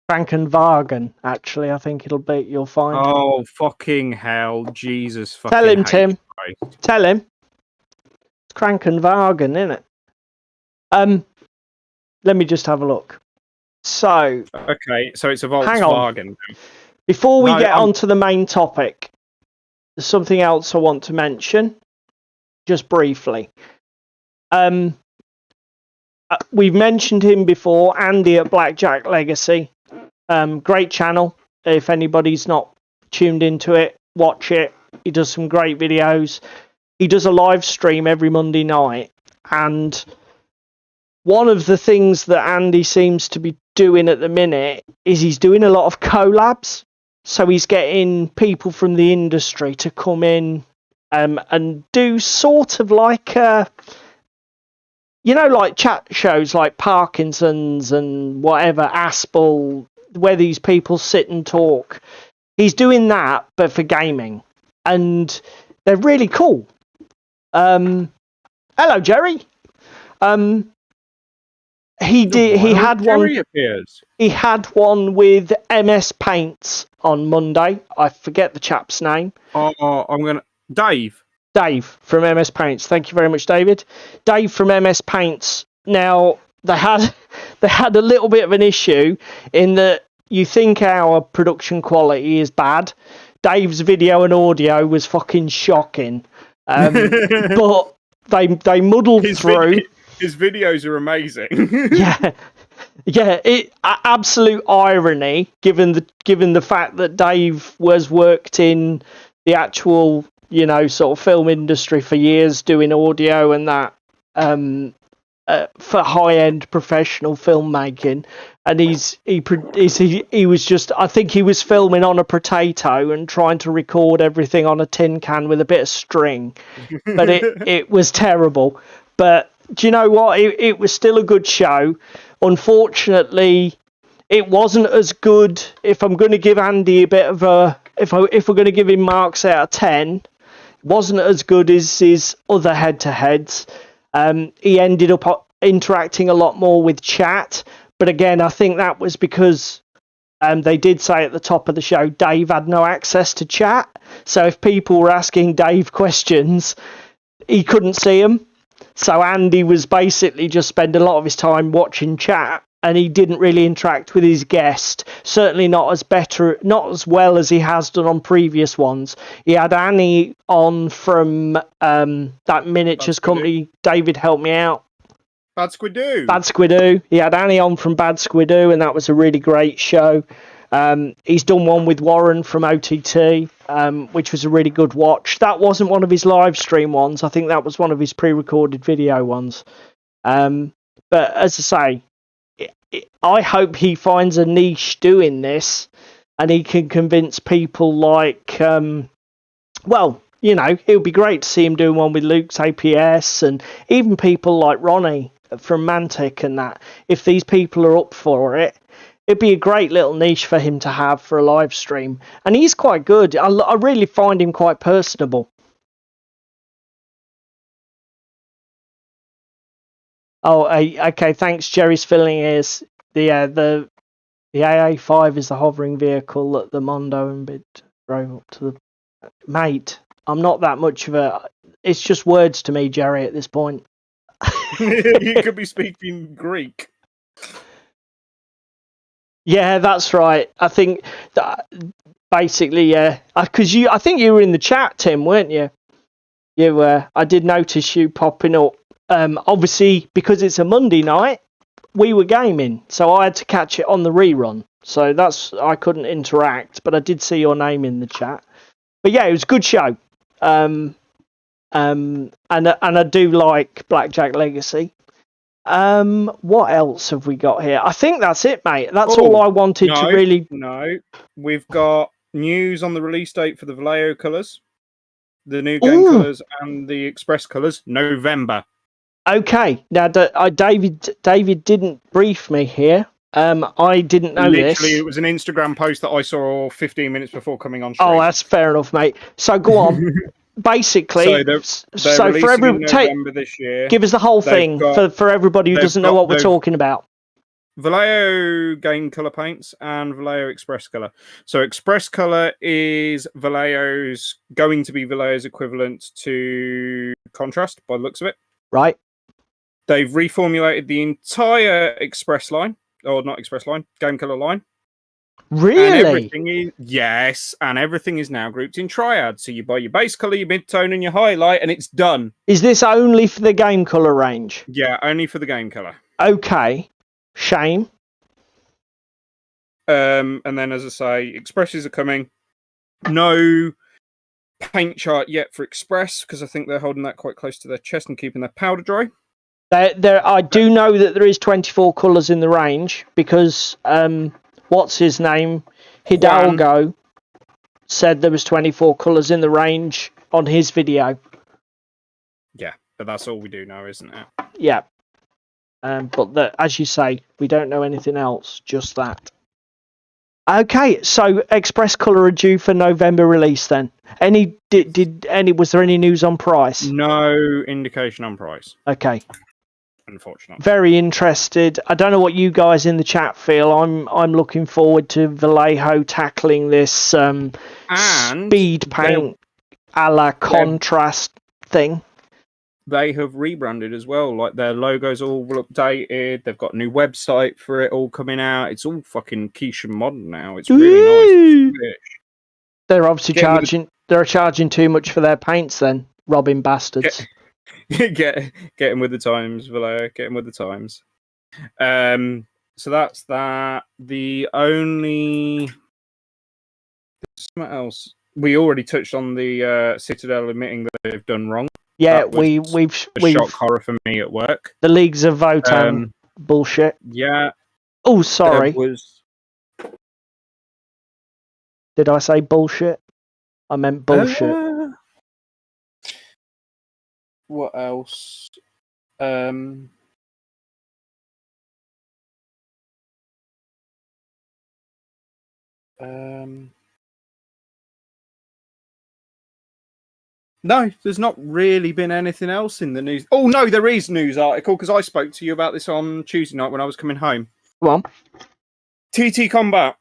Krankenwagen, actually, I think it'll be. You'll find. Oh, fucking hell. Jesus fucking Tell him, H Tim. Christ. Tell him. It's Krankenwagen, isn't it? Let me just have a look. So. Okay, so it's a Volkswagen. Hang on. Before we get on to the main topic, there's something else I want to mention, just briefly. We've mentioned him before, Andy at Blackjack Legacy. Great channel. If anybody's not tuned into it, watch it. He does some great videos. He does a live stream every Monday night. And one of the things that Andy seems to be doing at the minute is he's doing a lot of collabs. So he's getting people from the industry to come in and do sort of like, like chat shows like Parkinson's and whatever, Aspel, where these people sit and talk. He's doing that, but for gaming. And they're really cool. Hello, Jerry. He had one with MSPaints on Monday. I forget the chap's name. Dave from MSPaints. Thank you very much, David. Dave from MSPaints. Now they had a little bit of an issue in that you think our production quality is bad. Dave's video and audio was fucking shocking. But they muddled through. His videos are amazing. It absolute irony given the fact that Dave was worked in the actual sort of film industry for years doing audio and that for high-end professional filmmaking, and he was just, I think he was filming on a potato and trying to record everything on a tin can with a bit of string, but it was terrible. But do you know what? It was still a good show. Unfortunately, it wasn't as good. If I'm going to give Andy a bit of a, if we're going to give him marks out of 10, it wasn't as good as his other head-to-heads. He ended up interacting a lot more with chat. But again, I think that was because they did say at the top of the show, Dave had no access to chat. So if people were asking Dave questions, he couldn't see them. So Andy was basically just spending a lot of his time watching chat, and he didn't really interact with his guest. Certainly not as well as he has done on previous ones. He had Annie on from that miniatures company. David, help me out. Bad Squidoo. Bad Squidoo. He had Annie on from Bad Squidoo, and that was a really great show. He's done one with Warren from OTT, which was a really good watch. That wasn't one of his live stream ones. I think that was one of his pre-recorded video ones. But as I say, I hope he finds a niche doing this, and he can convince people like, it would be great to see him doing one with Luke's APS, and even people like Ronnie from Mantic and that. If these people are up for it, it'd be a great little niche for him to have for a live stream. And he's quite good. I really find him quite personable. Oh, okay. Thanks, Jerry's filling ears. The AA5 is the hovering vehicle that the Mondo and Bid drove up to the. Mate, I'm not that much of a. It's just words to me, Jerry. At this point. You could be speaking Greek. Yeah, that's right. I think that basically, yeah, because I think you were in the chat, Tim, weren't you? You were. I did notice you popping up. Obviously, because it's a Monday night, we were gaming, so I had to catch it on the rerun. So I couldn't interact, but I did see your name in the chat. But yeah, it was a good show. And I do like Blackjack Legacy. What else have we got here? I think that's it, mate. That's all I wanted to really. No, we've got news on the release date for the Vallejo colours, the new game colours, and the Express colours. November. Okay, now David didn't brief me here. I didn't know this. Literally, it was an Instagram post that I saw 15 minutes before coming on stream. Oh, that's fair enough, mate. So go on. Basically, so for everyone, November this year. Give us the whole thing for everybody who doesn't know what we're talking about. Vallejo game color paints and Vallejo Express color. So Express color is going to be Vallejo's equivalent to Contrast by the looks of it. Right. They've reformulated the entire Express line, or not Express line, game color line. Really? And everything is now grouped in triads. So you buy your base color, your mid-tone, and your highlight, and it's done. Is this only for the game color range? Yeah, only for the game color. Okay. Shame. And then, as I say, Expresses are coming. No paint chart yet for Express, because I think they're holding that quite close to their chest and keeping their powder dry. I do know that there is 24 colours in the range, because what's his name? Hidalgo said there was 24 colours in the range on his video. Yeah, but that's all we do know, isn't it? Yeah. But as you say, we don't know anything else, just that. Okay, so Express Colour are due for November release then. Was there any news on price? No indication on price. Okay. Unfortunately. Very interested. I don't know what you guys in the chat feel. I'm looking forward to Vallejo tackling this speed paint a la Contrast thing. They have rebranded as well. Like their logo's all updated. They've got a new website for it all coming out. It's all fucking quiche and modern now. It's really nice. They're obviously charging too much for their paints then, robbing bastards. Get him with the times, Vallejo. Get him with the times. So that's that. The only something else we already touched on the Citadel admitting that they've done wrong. Yeah, we've shock horror for me at work. The leagues of Votann bullshit. Yeah. Oh, sorry. Did I say bullshit? I meant bullshit. What else? No, there's not really been anything else in the news. Oh, no, there is a news article, because I spoke to you about this on Tuesday night when I was coming home. Go on. TTCombat.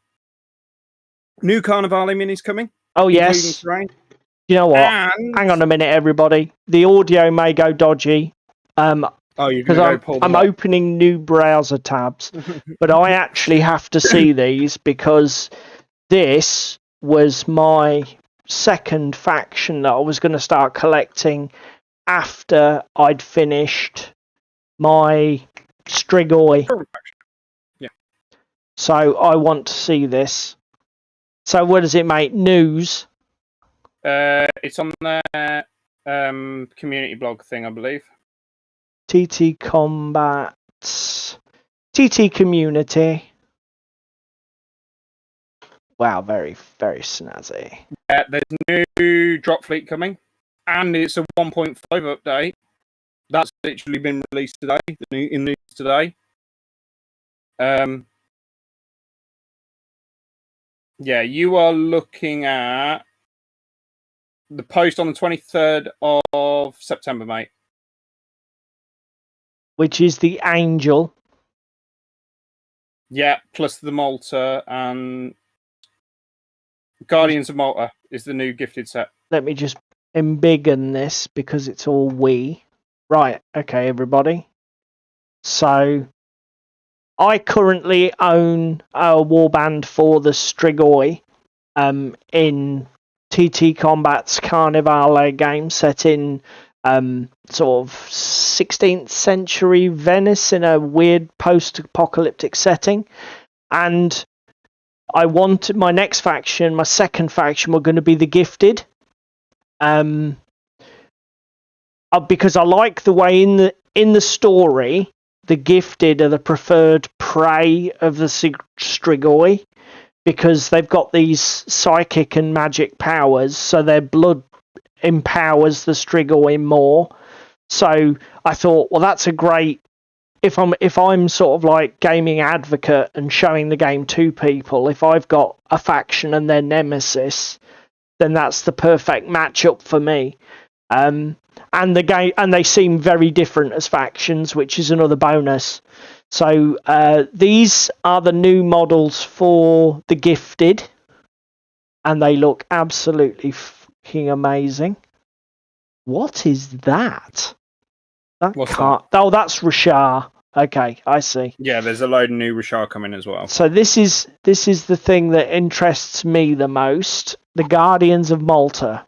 New Carnivale minis coming. Oh, yes. You know what? Hang on a minute, everybody. The audio may go dodgy. You're going to go I'm opening new browser tabs, but I actually have to see these because this was my second faction that I was going to start collecting after I'd finished my Strigoi. Yeah. So I want to see this. So what does it make? News? It's on their community blog thing, I believe. TTCombat. TT community. Wow, very, very snazzy. Yeah, there's new drop fleet coming, and it's a 1.5 update. That's literally been released today. In news today. Yeah, you are looking at the post on the 23rd of September, mate. which is the Angel. Yeah, plus the Malta and Guardians of Malta is the new gifted set. Let me just embiggen this because it's all we. Right, okay, everybody. So, I currently own a warband for the Strigoi in TTCombat's Carnivale game set in sort of 16th century Venice in a weird post-apocalyptic setting. And I wanted my next faction, my second faction, were going to be the Gifted. Because I like the way in the story, the Gifted are the preferred prey of the Strigoi, because they've got these psychic and magic powers, so their blood empowers the Strigoi more. So I thought, well, that's a great. If I'm sort of like gaming advocate and showing the game to people, if I've got a faction and their nemesis, then that's the perfect matchup for me. And they seem very different as factions, which is another bonus. So these are the new models for the Gifted, and they look absolutely fucking amazing. What is that? What's that? Oh, that's Rashar. Okay, I see. Yeah, there's a load of new Rashar coming as well. So this is the thing that interests me the most. The Guardians of Malta.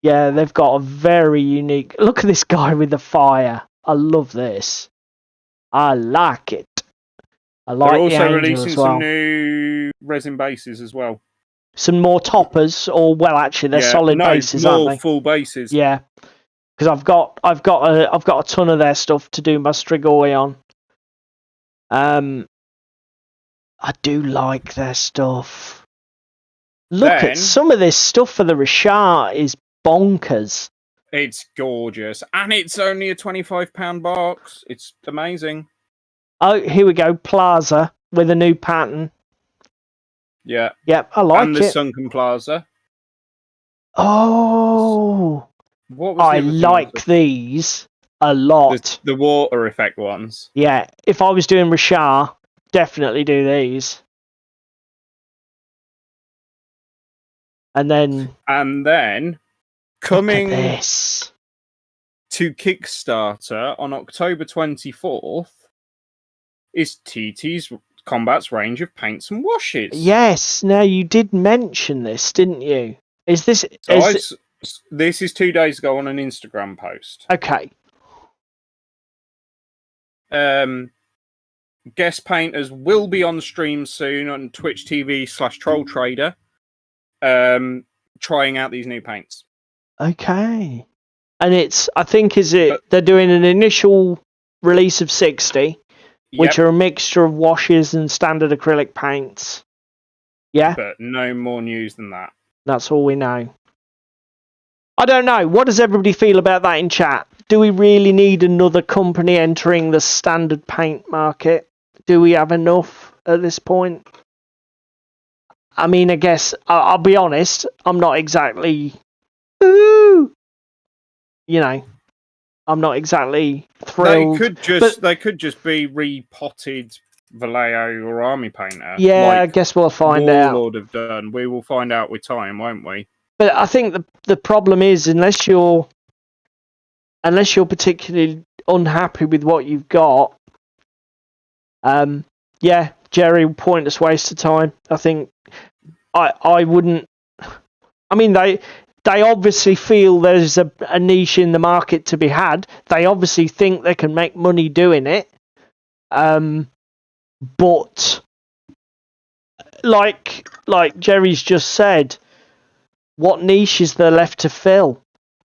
Yeah, they've got a very unique... Look at this guy with the fire. I love this. I like it. I like They're the also Angel releasing as well. some new resin bases as well. Some more toppers, or well, actually, they're solid bases, aren't they? Full bases. Yeah, because I've got a ton of their stuff to do my Strigoi on. I do like their stuff. Look at some of this stuff for the Rashar is bonkers. It's gorgeous, and it's only a £25 box. It's amazing. Oh, here we go, Plaza with a new pattern. Yeah. Yep, I like it. And the Sunken Plaza. Oh, what was I like these a lot. The water effect ones. Yeah, if I was doing Rashar, definitely do these. And then coming this to Kickstarter on October 24th is TTCombat's range of paints and washes. Yes, now you did mention this, didn't you? Is this... This is 2 days ago on an Instagram post. Okay. Guest painters will be on stream soon on Twitch TV/TrollTrader, trying out these new paints. Okay. And they're doing an initial release of 60, which are a mixture of washes and standard acrylic paints. Yeah? But no more news than that. That's all we know. I don't know. What does everybody feel about that in chat? Do we really need another company entering the standard paint market? Do we have enough at this point? I mean, I guess, I'll be honest, I'm not exactly... Ooh! You know, I'm not exactly thrilled. They could just be repotted Vallejo or Army Painter. Yeah, I guess we'll find out. Warlord have done. We will find out with time, won't we? But I think the problem is, unless you're particularly unhappy with what you've got, yeah, Jerry, pointless waste of time. I think I wouldn't. I mean, they obviously feel there's a niche in the market to be had. They obviously think they can make money doing it. But like Jerry's just said, what niche is there left to fill?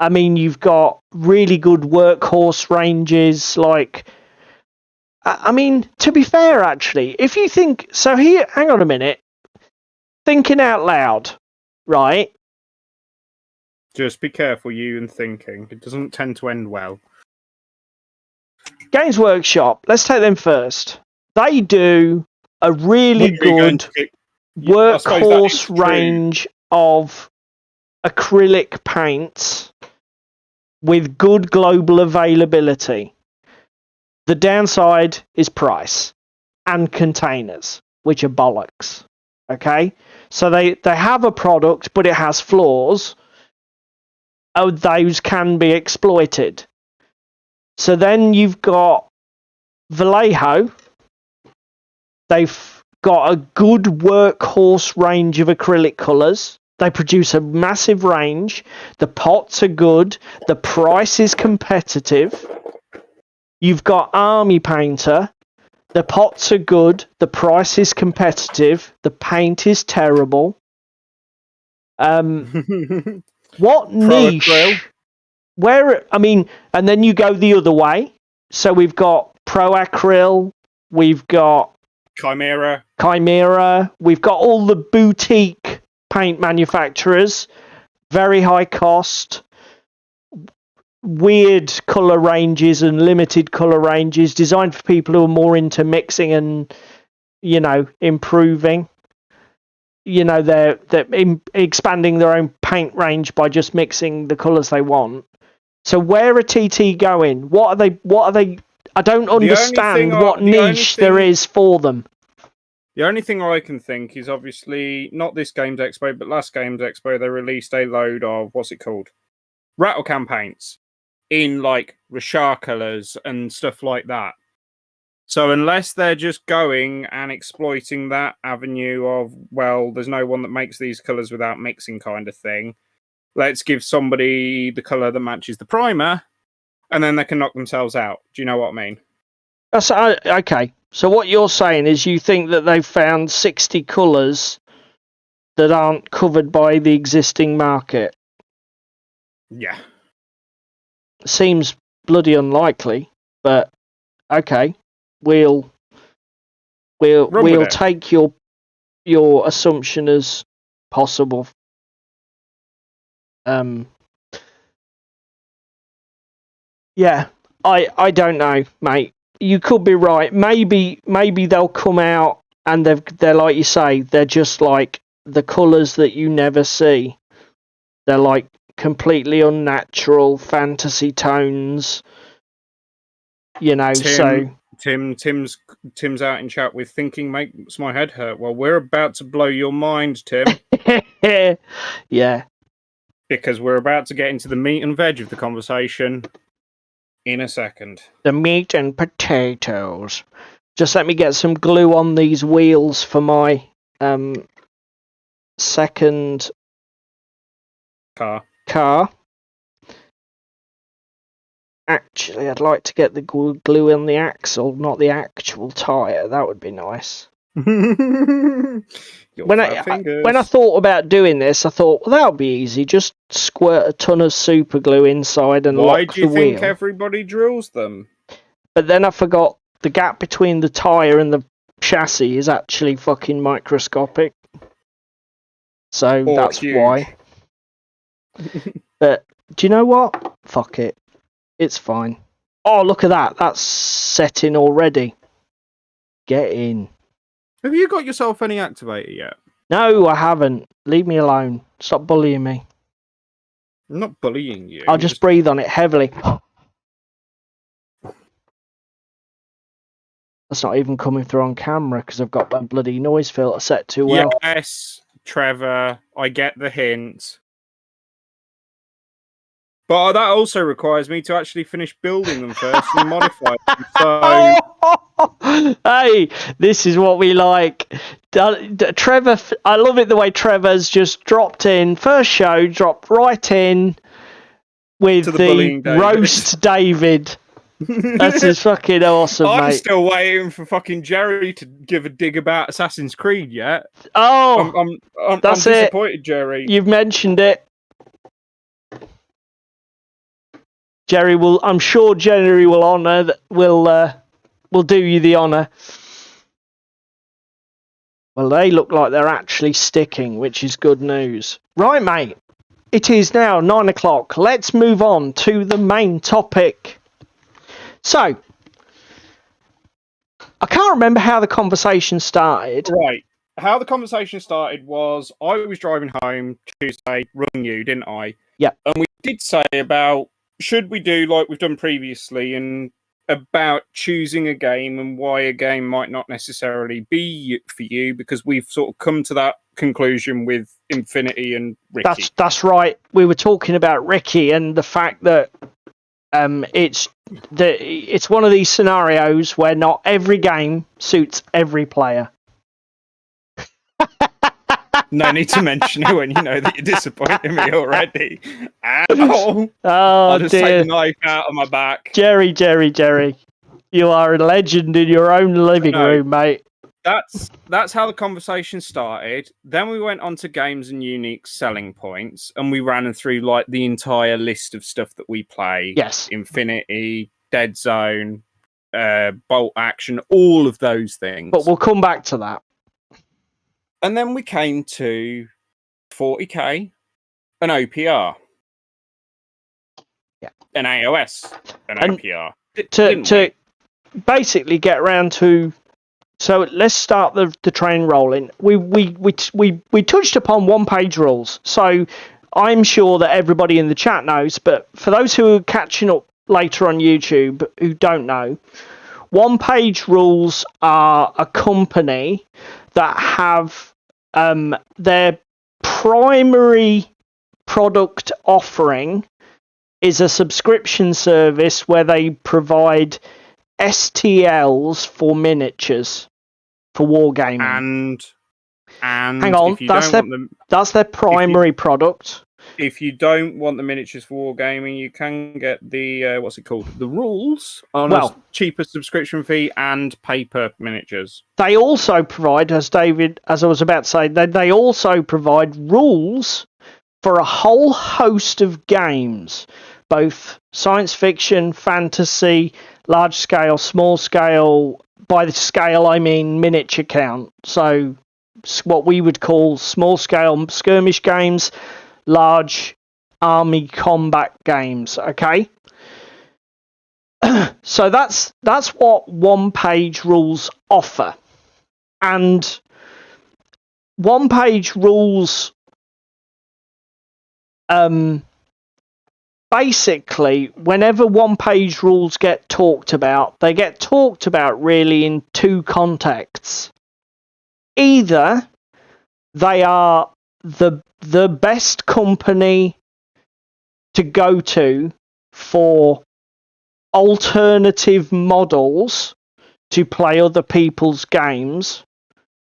I mean, you've got really good workhorse ranges. Like, I mean, to be fair, actually, if you think so, here, hang on a minute. Thinking out loud, right? Just be careful, you and thinking. It doesn't tend to end well. Games Workshop, let's take them first. They do a really good workhorse range of acrylic paints with good global availability. The downside is price and containers, which are bollocks. Okay? So they have a product, but it has flaws. Oh, those can be exploited. So then you've got Vallejo. They've got a good workhorse range of acrylic colours. They produce a massive range. The pots are good. The price is competitive. You've got Army Painter. The pots are good. The price is competitive. The paint is terrible. What niche? Acryl. Where, I mean, and then you go the other way. So we've got Pro Acryl. We've got Chimera. We've got all the boutique paint manufacturers. Very high cost. Weird colour ranges and limited colour ranges designed for people who are more into mixing and, you know, improving. You know, they're expanding their own paint range by just mixing the colours they want. So where are TT going? What are they? I don't understand what niche there is for them. The only thing I can think is obviously not this Games Expo, but last Games Expo they released a load of what's it called, rattle can paints in like Richard colours and stuff like that. So unless they're just going and exploiting that avenue of, well, there's no one that makes these colours without mixing kind of thing, let's give somebody the colour that matches the primer, and then they can knock themselves out. Do you know what I mean? That's okay. So what you're saying is you think that they've found 60 colours that aren't covered by the existing market? Yeah. Seems bloody unlikely, but okay. We'll take your assumption as possible. Yeah, I don't know, mate. You could be right. Maybe they'll come out and they're like you say, they're just like the colours that you never see. They're like completely unnatural fantasy tones. You know, Tim's out in chat with thinking makes my head hurt. Well, we're about to blow your mind, Tim. Yeah. Because we're about to get into the meat and veg of the conversation in a second. The meat and potatoes. Just let me get some glue on these wheels for my second car. Actually, I'd like to get the glue on the axle, not the actual tyre. That would be nice. When I thought about doing this, I thought, well, that would be easy. Just squirt a ton of super glue inside and lock the wheel. Why do you think everybody drills them? But then I forgot the gap between the tyre and the chassis is actually fucking microscopic. So that's huge. Why. But do you know what? Fuck it. It's fine. Oh, look at that. That's setting already. Get in. Have you got yourself any activator yet? No, I haven't. Leave me alone. Stop bullying me. I'm not bullying you. I'll just breathe on it heavily. That's not even coming through on camera because I've got my bloody noise filter set too well. Yes, Trevor, I get the hint. But that also requires me to actually finish building them first and modify them. So... Hey, this is what we like. Trevor, I love it the way Trevor's just dropped in. First show, dropped right in with the roast David. That's just fucking awesome, mate. I'm still waiting for fucking Jerry to give a dig about Assassin's Creed yet. Oh, I'm disappointed, Jerry. You've mentioned it. I'm sure Jerry will honour. Will do you the honour. Well, they look like they're actually sticking, which is good news. Right, mate. It is now 9 o'clock. Let's move on to the main topic. So, I can't remember how the conversation started. Right. How the conversation started was I was driving home Tuesday, rung you, didn't I? Yeah. And we did say about should we do like we've done previously and about choosing a game and why a game might not necessarily be for you, because we've sort of come to that conclusion with Infinity and Ricky. That's right. We were talking about Ricky and the fact that it's one of these scenarios where not every game suits every player. No need to mention it when you know that you're disappointing me already. Ow! I'll just dear. take the knife out of my back. Jerry. You are a legend in your own living room, mate. That's how the conversation started. Then we went on to games and unique selling points, and we ran through like the entire list of stuff that we play. Yes. Infinity, Dead Zone, Bolt Action, all of those things. But we'll come back to that. And then we came to 40k, an OPR, an AOS, an OPR. To basically get around to, so let's start the train rolling. We touched upon one-page rules, so I'm sure that everybody in the chat knows. But for those who are catching up later on YouTube who don't know, one-page rules are a company that have their primary product offering is a subscription service where they provide STLs for miniatures for wargaming. And hang on, that's their primary product. If you don't want the miniatures for wargaming, you can get the what's it called? The rules on a cheaper subscription fee and paper miniatures. They also provide, as I was about to say, they also provide rules for a whole host of games, both science fiction, fantasy, large scale, small scale. By the scale, I mean miniature count. So what we would call small scale skirmish games, large army combat games. Okay. So that's what one-page rules offer. And one-page rules basically, whenever one-page rules get talked about, they get talked about really in two contexts. Either they are the best company to go to for alternative models to play other people's games,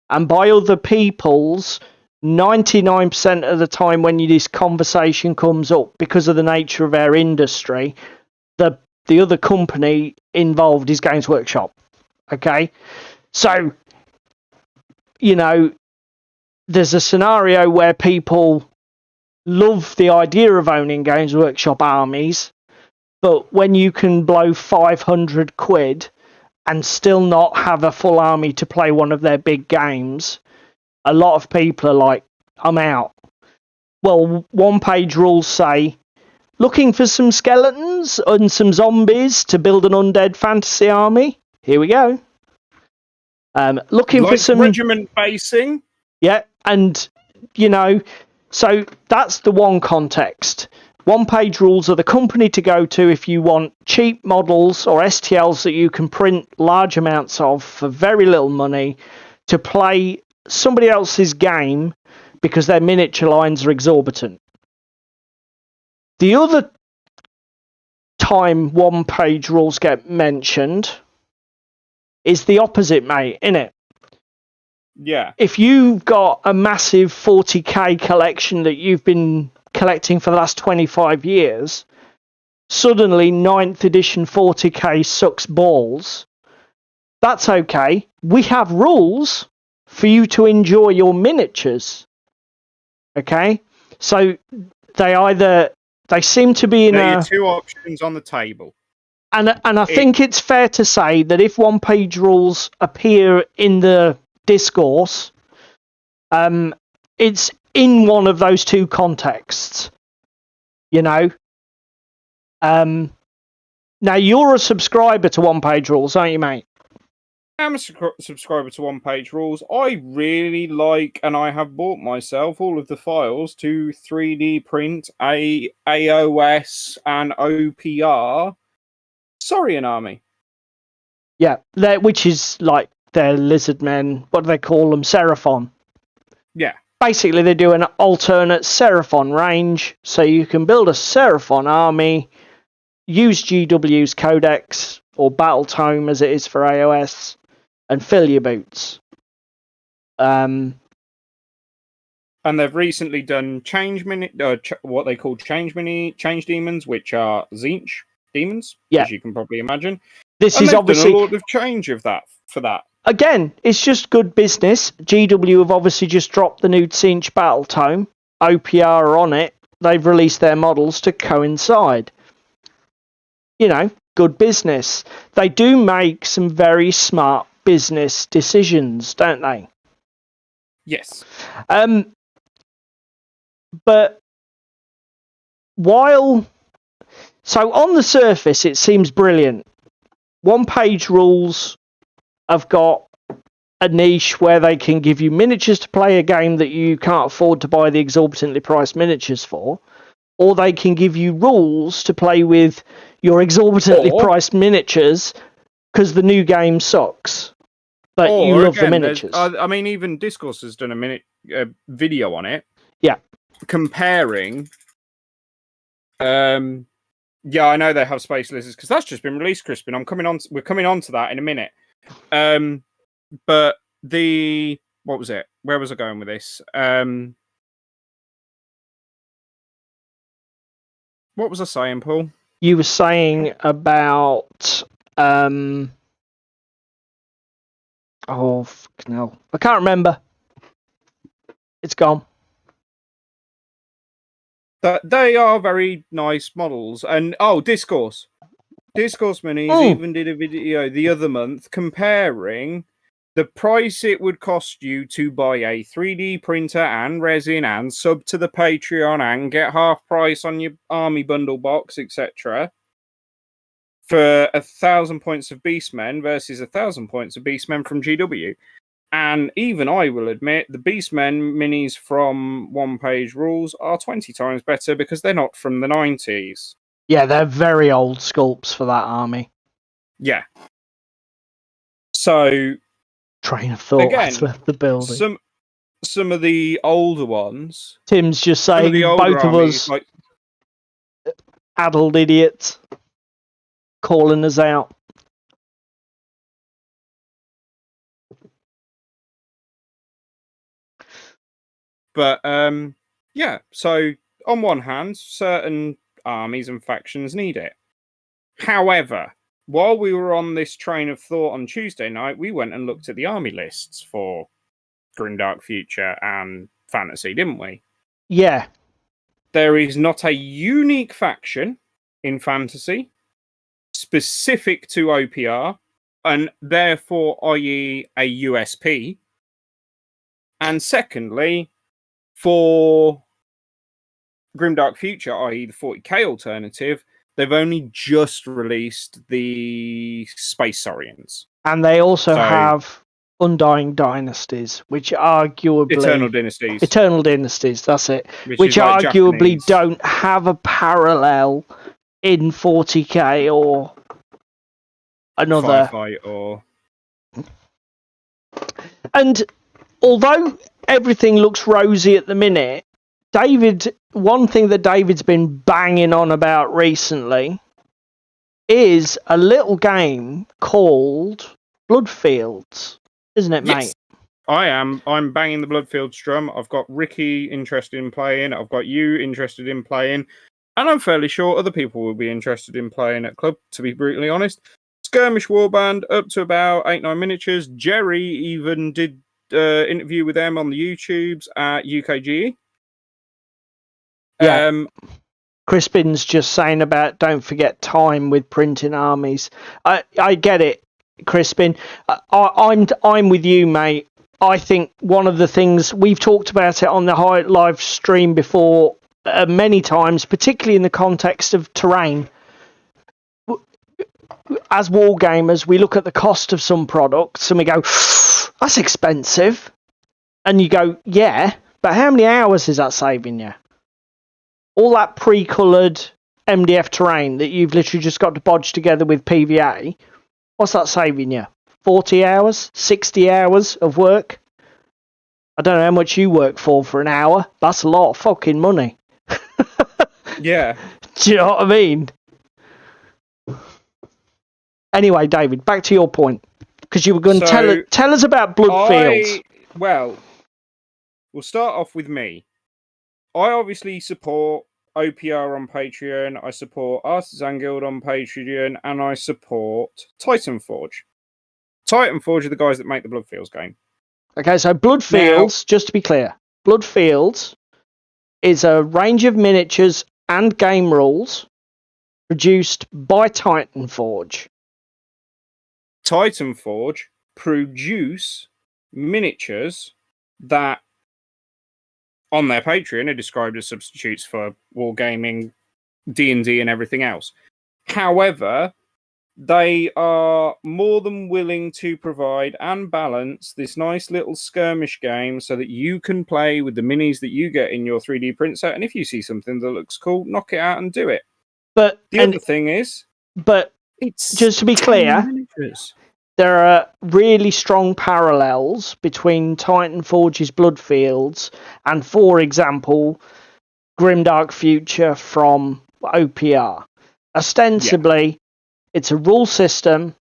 and by other people's, 99% of the time when this conversation comes up, because of the nature of our industry, the other company involved is Games Workshop. Okay, so there's a scenario where people love the idea of owning Games Workshop armies, but when you can blow 500 quid and still not have a full army to play one of their big games, a lot of people are like, I'm out. Well, one-page rules say, looking for some skeletons and some zombies to build an undead fantasy army? Here we go. Looking for some regiment basing? Yeah, and, so that's the one context. One-page rules are the company to go to if you want cheap models or STLs that you can print large amounts of for very little money to play somebody else's game because their miniature lines are exorbitant. The other time one-page rules get mentioned is the opposite, mate, innit? Yeah. If you've got a massive 40k collection that you've been collecting for the last 25 years, suddenly 9th edition 40k sucks balls. That's okay. We have rules for you to enjoy your miniatures. Okay? So they seem to be in there are two options on the table. And I think it's fair to say that if one-page rules appear in the discourse, it's in one of those two contexts. Now you're a subscriber to one-page rules, aren't you, mate? am a subscriber to One Page Rules. I really like, and I have bought myself all of the files to 3D print a AOS and OPR Saurian army. Yeah, which is like their lizard men. What do they call them? Seraphon. Yeah. Basically, they do an alternate Seraphon range, so you can build a Seraphon army, use GW's Codex, or Battle Tome as it is for AOS, and fill your boots. And they've recently done what they call change demons, which are Tzeentch demons, as you can probably imagine. This is obviously done a lot of change of that for that. Again, it's just good business. GW have obviously just dropped the new Tzeentch Battle Tome. OPR are on it. They've released their models to coincide. You know, good business. They do make some very smart business decisions, don't they? Yes. But so on the surface, it seems brilliant. One Page Rules have got a niche where they can give you miniatures to play a game that you can't afford to buy the exorbitantly priced miniatures for, or they can give you rules to play with your exorbitantly priced miniatures because the new game sucks, but you love the miniatures. I mean, even Discourse has done a video on it. Yeah. Comparing. Yeah, I know they have Space Lizards because that's just been released, Crispin. We're coming on to that in a minute. But what was it? Where was I going with this? What was I saying, Paul? You were saying about oh fucking hell. I can't remember. It's gone. They are very nice models. And Discourse Minis even did a video the other month comparing the price it would cost you to buy a 3D printer and resin and sub to the Patreon and get half price on your army bundle box, etc. for 1,000 points of Beastmen versus 1,000 points of Beastmen from GW. And even I will admit the Beastmen minis from One Page Rules are 20 times better because they're not from the 90s. Yeah, they're very old sculpts for that army. Yeah. So, train of thought has left the building. Some of the older ones. Tim's just saying both of us addled idiots calling us out. But yeah, so on one hand, certain armies and factions need it. However, while we were on this train of thought on Tuesday night, we went and looked at the army lists for Grimdark Future and Fantasy, didn't we? Yeah. There is not a unique faction in Fantasy specific to OPR, and therefore, i.e. a USP. And secondly, for Grimdark Future, i.e. the 40k alternative, they've only just released the Space Saurians. And they also have Undying Dynasties, which arguably... Eternal Dynasties, that's it. Which arguably don't have a parallel in 40k or another... Firefight or... And although everything looks rosy at the minute, one thing that David's been banging on about recently is a little game called Bloodfields, isn't it, mate? I am. I'm banging the Bloodfields drum. I've got Ricky interested in playing. I've got you interested in playing. And I'm fairly sure other people will be interested in playing at club, to be brutally honest. Skirmish Warband, up to about 8-9 miniatures. Jerry even did interview with them on the YouTubes at UKGE. Yeah. Crispin's just saying about don't forget time with printing armies. I get it, Crispin. I'm with you, mate. I think one of the things we've talked about it on the live stream before many times, particularly in the context of terrain. as war gamers, we look at the cost of some products and we go, that's expensive. And you go, yeah, but how many hours is that saving you? All that pre-coloured MDF terrain that you've literally just got to bodge together with PVA, what's that saving you? 40 hours? 60 hours of work? I don't know how much you work for an hour. That's a lot of fucking money. Yeah. Do you know what I mean? Anyway, David, back to your point. Because you were going to tell us about Bloodfields. Well, we'll start off with me. I obviously support OPR on Patreon, I support Artisan Guild on Patreon, and I support Titanforge. Titanforge are the guys that make the Bloodfields game. Okay, so Bloodfields, just to be clear, Bloodfields is a range of miniatures and game rules produced by Titanforge. Titanforge produce miniatures that on their Patreon are described as substitutes for wargaming, D&D and everything else. However, they are more than willing to provide and balance this nice little skirmish game so that you can play with the minis that you get in your 3D print set. And if you see something that looks cool, knock it out and do it. But the other thing is, it's just to be clear, miniatures. There are really strong parallels between Titanforge's Bloodfields and, for example, Grimdark Future from OPR. Ostensibly, it's a rule system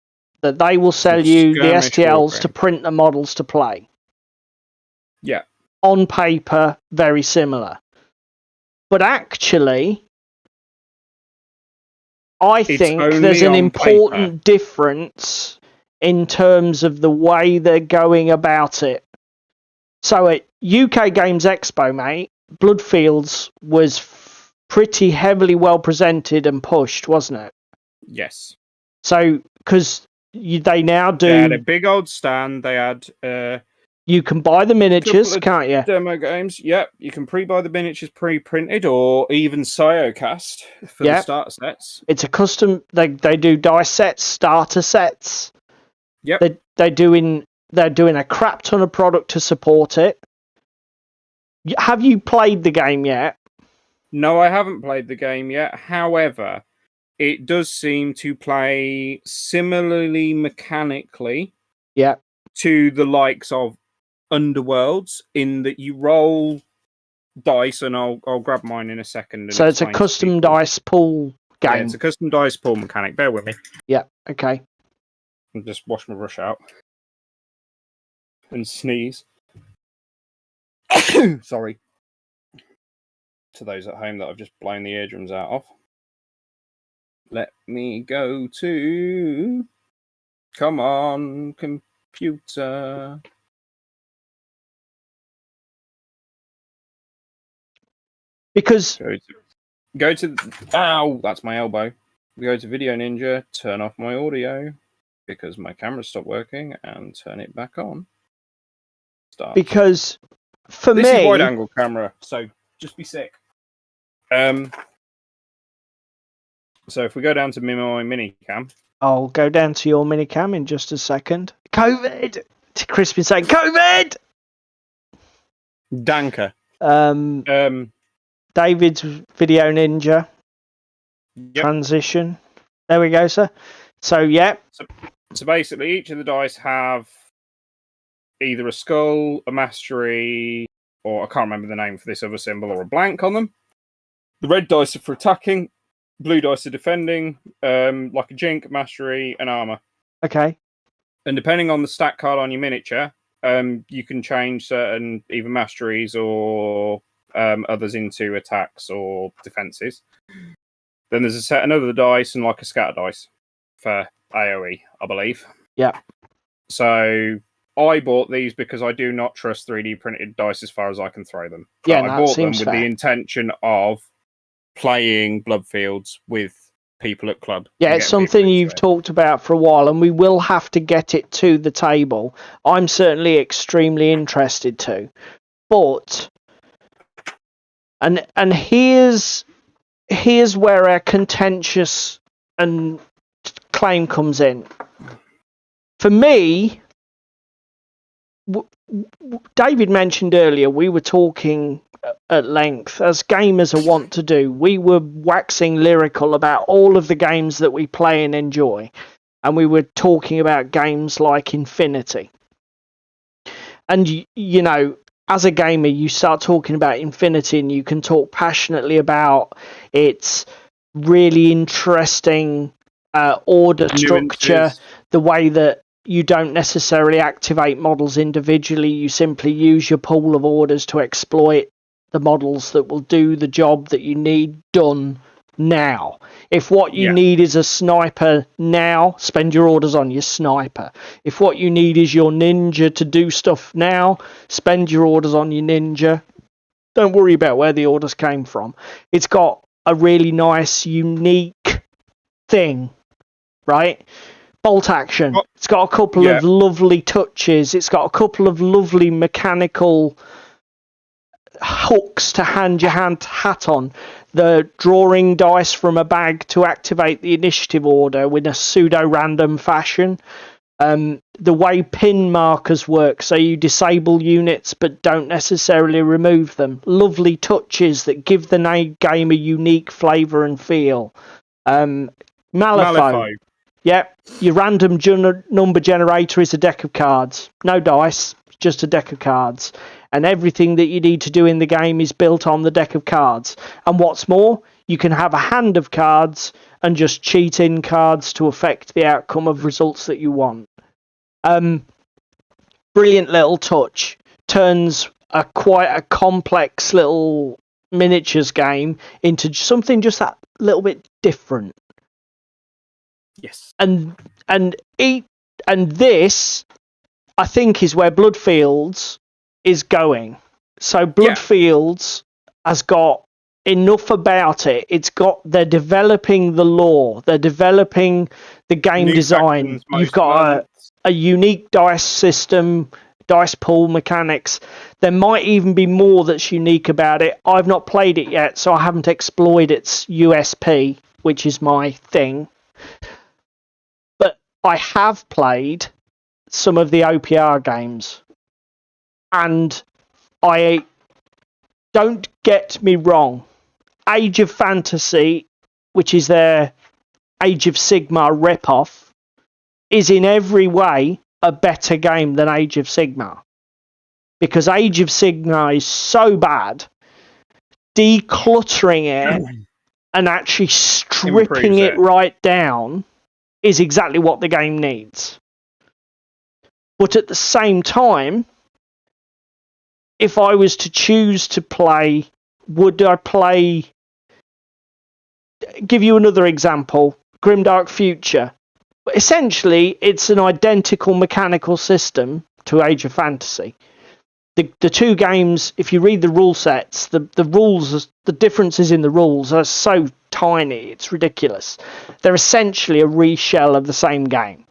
that they will sell you the STLs to print the models to play. Yeah. On paper, very similar. But actually, I think there's an important difference in terms of the way they're going about it. So at UK Games Expo, mate, Bloodfields was pretty heavily well presented and pushed, wasn't it? Yes. So, because they now do... They had a big old stand. They had... you can buy the miniatures, can't you? Demo games. Yep. You can pre-buy the miniatures pre-printed or even Siocast for the starter sets. It's a custom... They do dice sets, starter sets. Yep. They're doing a crap ton of product to support it. Have you played the game yet? No, I haven't played the game yet. However, it does seem to play similarly mechanically to the likes of Underworlds in that you roll dice, and I'll grab mine in a second. So it's a custom dice pool game. Yeah, it's a custom dice pool mechanic. Bear with me. Yeah, okay. I'll just wash my brush out and sneeze. Sorry. To those at home that I've just blown the eardrums out of. Let me go to... Come on, computer. Because... Go to... Ow! That's my elbow. Go to Video Ninja, turn off my audio, because my camera stopped working, and turn it back on. Start. Because, for me... This is wide-angle camera, so just be sick. So if we go down to my minicam... I'll go down to your minicam in just a second. COVID! Chris been saying, COVID! Danker. David's Video Ninja. Transition. There we go, sir. So, yeah. So basically, each of the dice have either a skull, a mastery, or I can't remember the name for this other symbol, or a blank on them. The red dice are for attacking, blue dice are defending, like a jink, mastery, and armor. Okay. And depending on the stat card on your miniature, you can change certain either masteries or others into attacks or defenses. Then there's another dice and like a scatter dice for AoE, I believe. Yeah. So I bought these because I do not trust 3D printed dice as far as I can throw them. Yeah, I bought them with the intention of playing Bloodfields with people at club. Yeah, it's something you've talked about for a while, and we will have to get it to the table. I'm certainly extremely interested to. But and here's where our contentious and claim comes in. For me, David mentioned earlier, we were talking at length, as gamers are wont to do. We were waxing lyrical about all of the games that we play and enjoy. And we were talking about games like Infinity. And, you know, as a gamer, you start talking about Infinity and you can talk passionately about its really interesting order structure, the way that you don't necessarily activate models individually. You simply use your pool of orders to exploit the models that will do the job that you need done now. If what you need is a sniper now, spend your orders on your sniper. If what you need is your ninja to do stuff now, spend your orders on your ninja. Don't worry about where the orders came from. It's got a really nice, unique thing, right? Bolt action. It's got a couple of lovely touches. It's got a couple of lovely mechanical hooks to hang your hat on. The drawing dice from a bag to activate the initiative order in a pseudo-random fashion. The way pin markers work, so you disable units but don't necessarily remove them. Lovely touches that give the game a unique flavour and feel. Malifaux. Yep, your random number generator is a deck of cards. No dice, just a deck of cards. And everything that you need to do in the game is built on the deck of cards. And what's more, you can have a hand of cards and just cheat in cards to affect the outcome of results that you want. Brilliant little touch. Turns quite a complex little miniatures game into something just that little bit different. Yes. And this, I think, is where Bloodfields is going. So Bloodfields has got enough about it. They're developing the lore. They're developing the game design. You've got a unique dice system, dice pool mechanics. There might even be more that's unique about it. I've not played it yet, so I haven't explored its USP, which is my thing. But I have played some of the OPR games. And don't get me wrong, Age of Fantasy, which is their Age of Sigmar ripoff, is in every way a better game than Age of Sigmar. Because Age of Sigmar is so bad, decluttering it and actually stripping it right down is exactly what the game needs. But at the same time, if I was to choose to play, would I play... Give you another example. Grimdark Future. Essentially, it's an identical mechanical system to Age of Fantasy. The two games, if you read the rule sets, the rules, the differences in the rules are so tiny, it's ridiculous. They're essentially a reshell of the same game.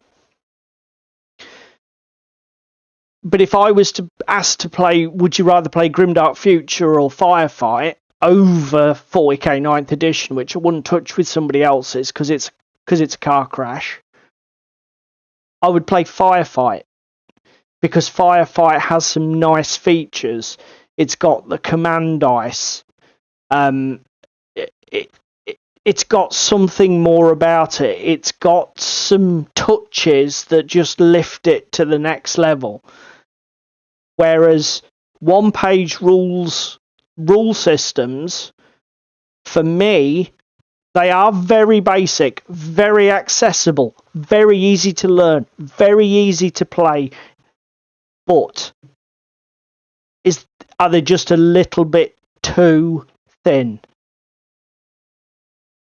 But if I was to ask to play, would you rather play Grimdark Future or Firefight over 40k 9th edition, which I wouldn't touch with somebody else's because it's a car crash, I would play Firefight. Because Firefight has some nice features. It's got the command dice. It's got something more about it. It's got some touches that just lift it to the next level. Whereas one-page rule systems, for me, they are very basic, very accessible, very easy to learn, very easy to play. But are they just a little bit too thin?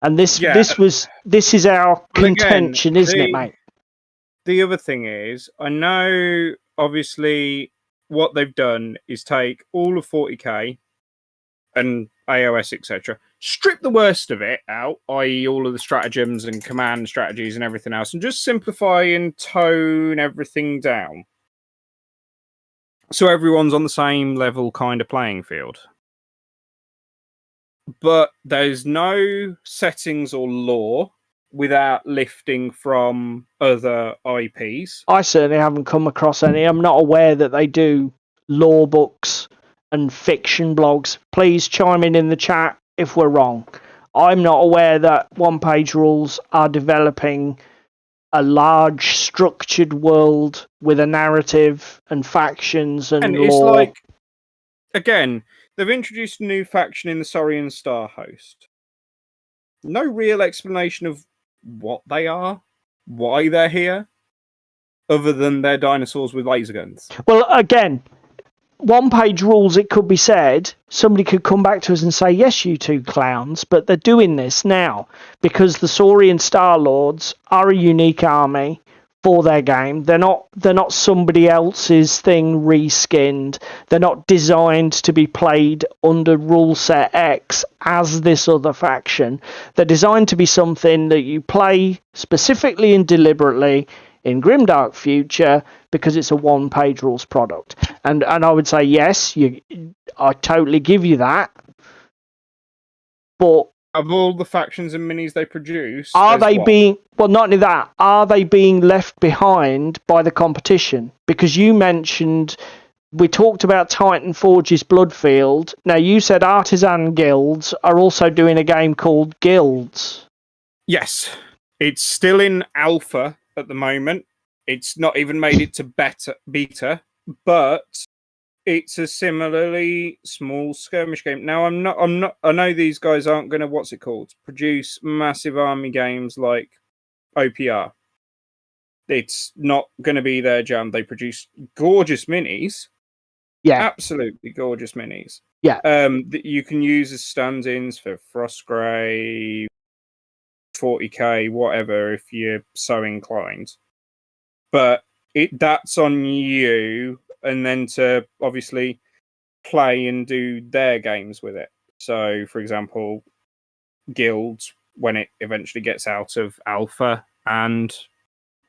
And this is our contention, isn't it, mate? The other thing is, I know obviously what they've done is take all of 40k and AOS, etc., strip the worst of it out, i.e. all of the stratagems and command strategies and everything else, and just simplify and tone everything down. So everyone's on the same level kind of playing field. But there's no settings or lore. without lifting from other IPs. I certainly haven't come across any. I'm not aware that they do lore books and fiction blogs. Please chime in the chat if we're wrong. I'm not aware that One Page Rules are developing a large structured world with a narrative and factions and it's lore. like, again, they've introduced a new faction in the Saurian Star Host. No real explanation of what they are, why they're here, other than they're dinosaurs with laser guns. Well, again, One Page Rules, it could be said, somebody could come back to us and say, yes, you two clowns, but they're doing this now because the Saurian Star Lords are a unique army for their game. They're not somebody else's thing reskinned. They're not designed to be played under rule set X as this other faction. They're designed to be something that you play specifically and deliberately in Grimdark Future because it's a One Page Rules product. And I would say, yes, I totally give you that. But of all the factions and minis they produce, are they being, well, not only that, are they being left behind by the competition? Because you mentioned, we talked about Titan Forge's Bloodfield. Now, you said artisan guilds are also doing a game called Guilds. Yes. It's still in alpha at the moment. It's not even made it to beta, but it's a similarly small skirmish game. Now, I know these guys aren't going to, produce massive army games like OPR. It's not going to be their jam. They produce gorgeous minis. Yeah. Absolutely gorgeous minis. Yeah. That you can use as stand-ins for Frostgrave, 40k, whatever, if you're so inclined. But that's on you, and then to obviously play and do their games with it. So, for example, Guilds, when it eventually gets out of Alpha, and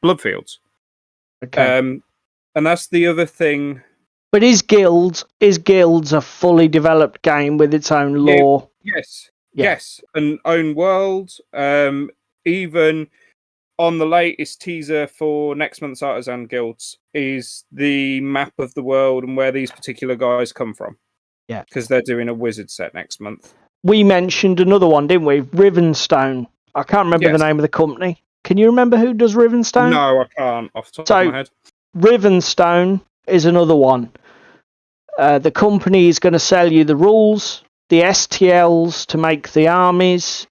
Bloodfields. Okay. And that's the other thing. But is Guilds a fully developed game with its own lore? Yes. An own world. Even on the latest teaser for next month's Artisan Guilds is the map of the world and where these particular guys come from. Yeah. Because they're doing a wizard set next month. We mentioned another one, didn't we? Rivenstone. I can't remember the name of the company. Can you remember who does Rivenstone? No, I can't off the top of my head. Rivenstone is another one. The company is going to sell you the rules, the STLs to make the armies.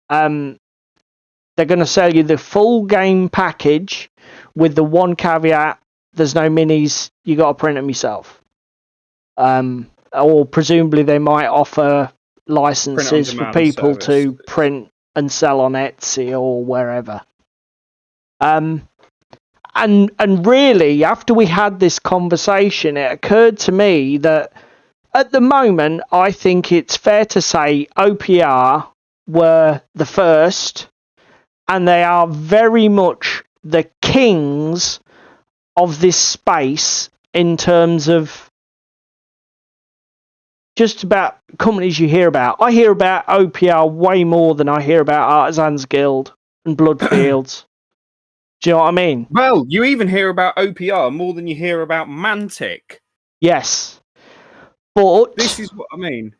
They're going to sell you the full game package with the one caveat: there's no minis. You got to print them yourself. Or presumably they might offer licenses for people to print and sell on Etsy or wherever. And really, after we had this conversation, it occurred to me that at the moment, I think it's fair to say OPR were the first, and they are very much the kings of this space in terms of just about companies you hear about. I hear about OPR way more than I hear about Artisans Guild and Bloodfields. Do you know what I mean? Well, you even hear about OPR more than you hear about Mantic. Yes. But this is what I mean.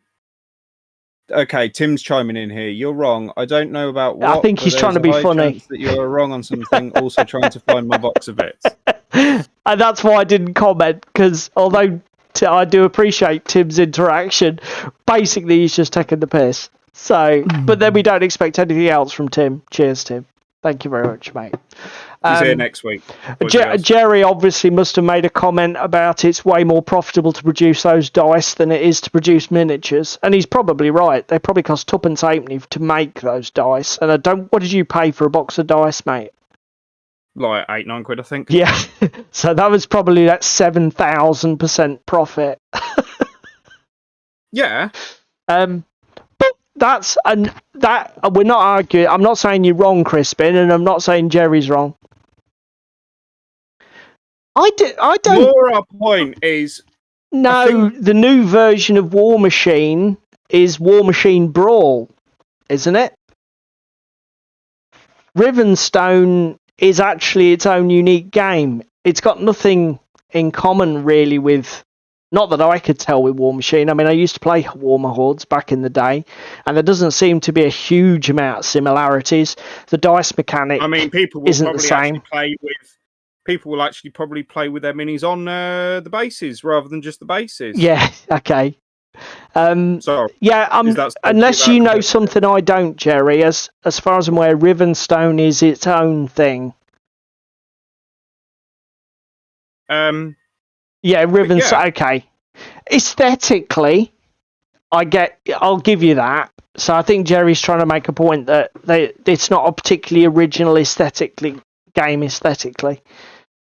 Okay, Tim's chiming in here. You're wrong. I don't know about what. I think he's trying to be funny. That you're wrong on something. Also trying to find my box of bits. And that's why I didn't comment, because although I do appreciate Tim's interaction, basically he's just taking the piss. So, but then we don't expect anything else from Tim. Cheers, Tim. Thank you very much, mate. He's here next week. Jerry obviously must have made a comment about it's way more profitable to produce those dice than it is to produce miniatures, and he's probably right. They probably cost tuppence halfpenny to make those dice. And what did you pay for a box of dice, mate? Like £8-9, I think. Yeah, so that was probably that 7,000% profit. Yeah. But that we're not arguing. I'm not saying you're wrong, Crispin, and I'm not saying Jerry's wrong. I don't. More our point is. No, the new version of War Machine is War Machine Brawl, isn't it? Rivenstone is actually its own unique game. It's got nothing in common really with, not that I could tell, with War Machine. I mean, I used to play Warhammer Hordes back in the day, and there doesn't seem to be a huge amount of similarities. The dice mechanic, I mean, isn't the same. People will actually probably play with their minis on the bases rather than just the bases. Yeah, okay. Sorry. Yeah, unless you know something I don't, Jerry. As far as I'm aware, Rivenstone is its own thing. Yeah, Rivenstone. Yeah. Okay. Aesthetically, I'll give you that. So I think Jerry's trying to make a point that it's not a particularly original game aesthetically.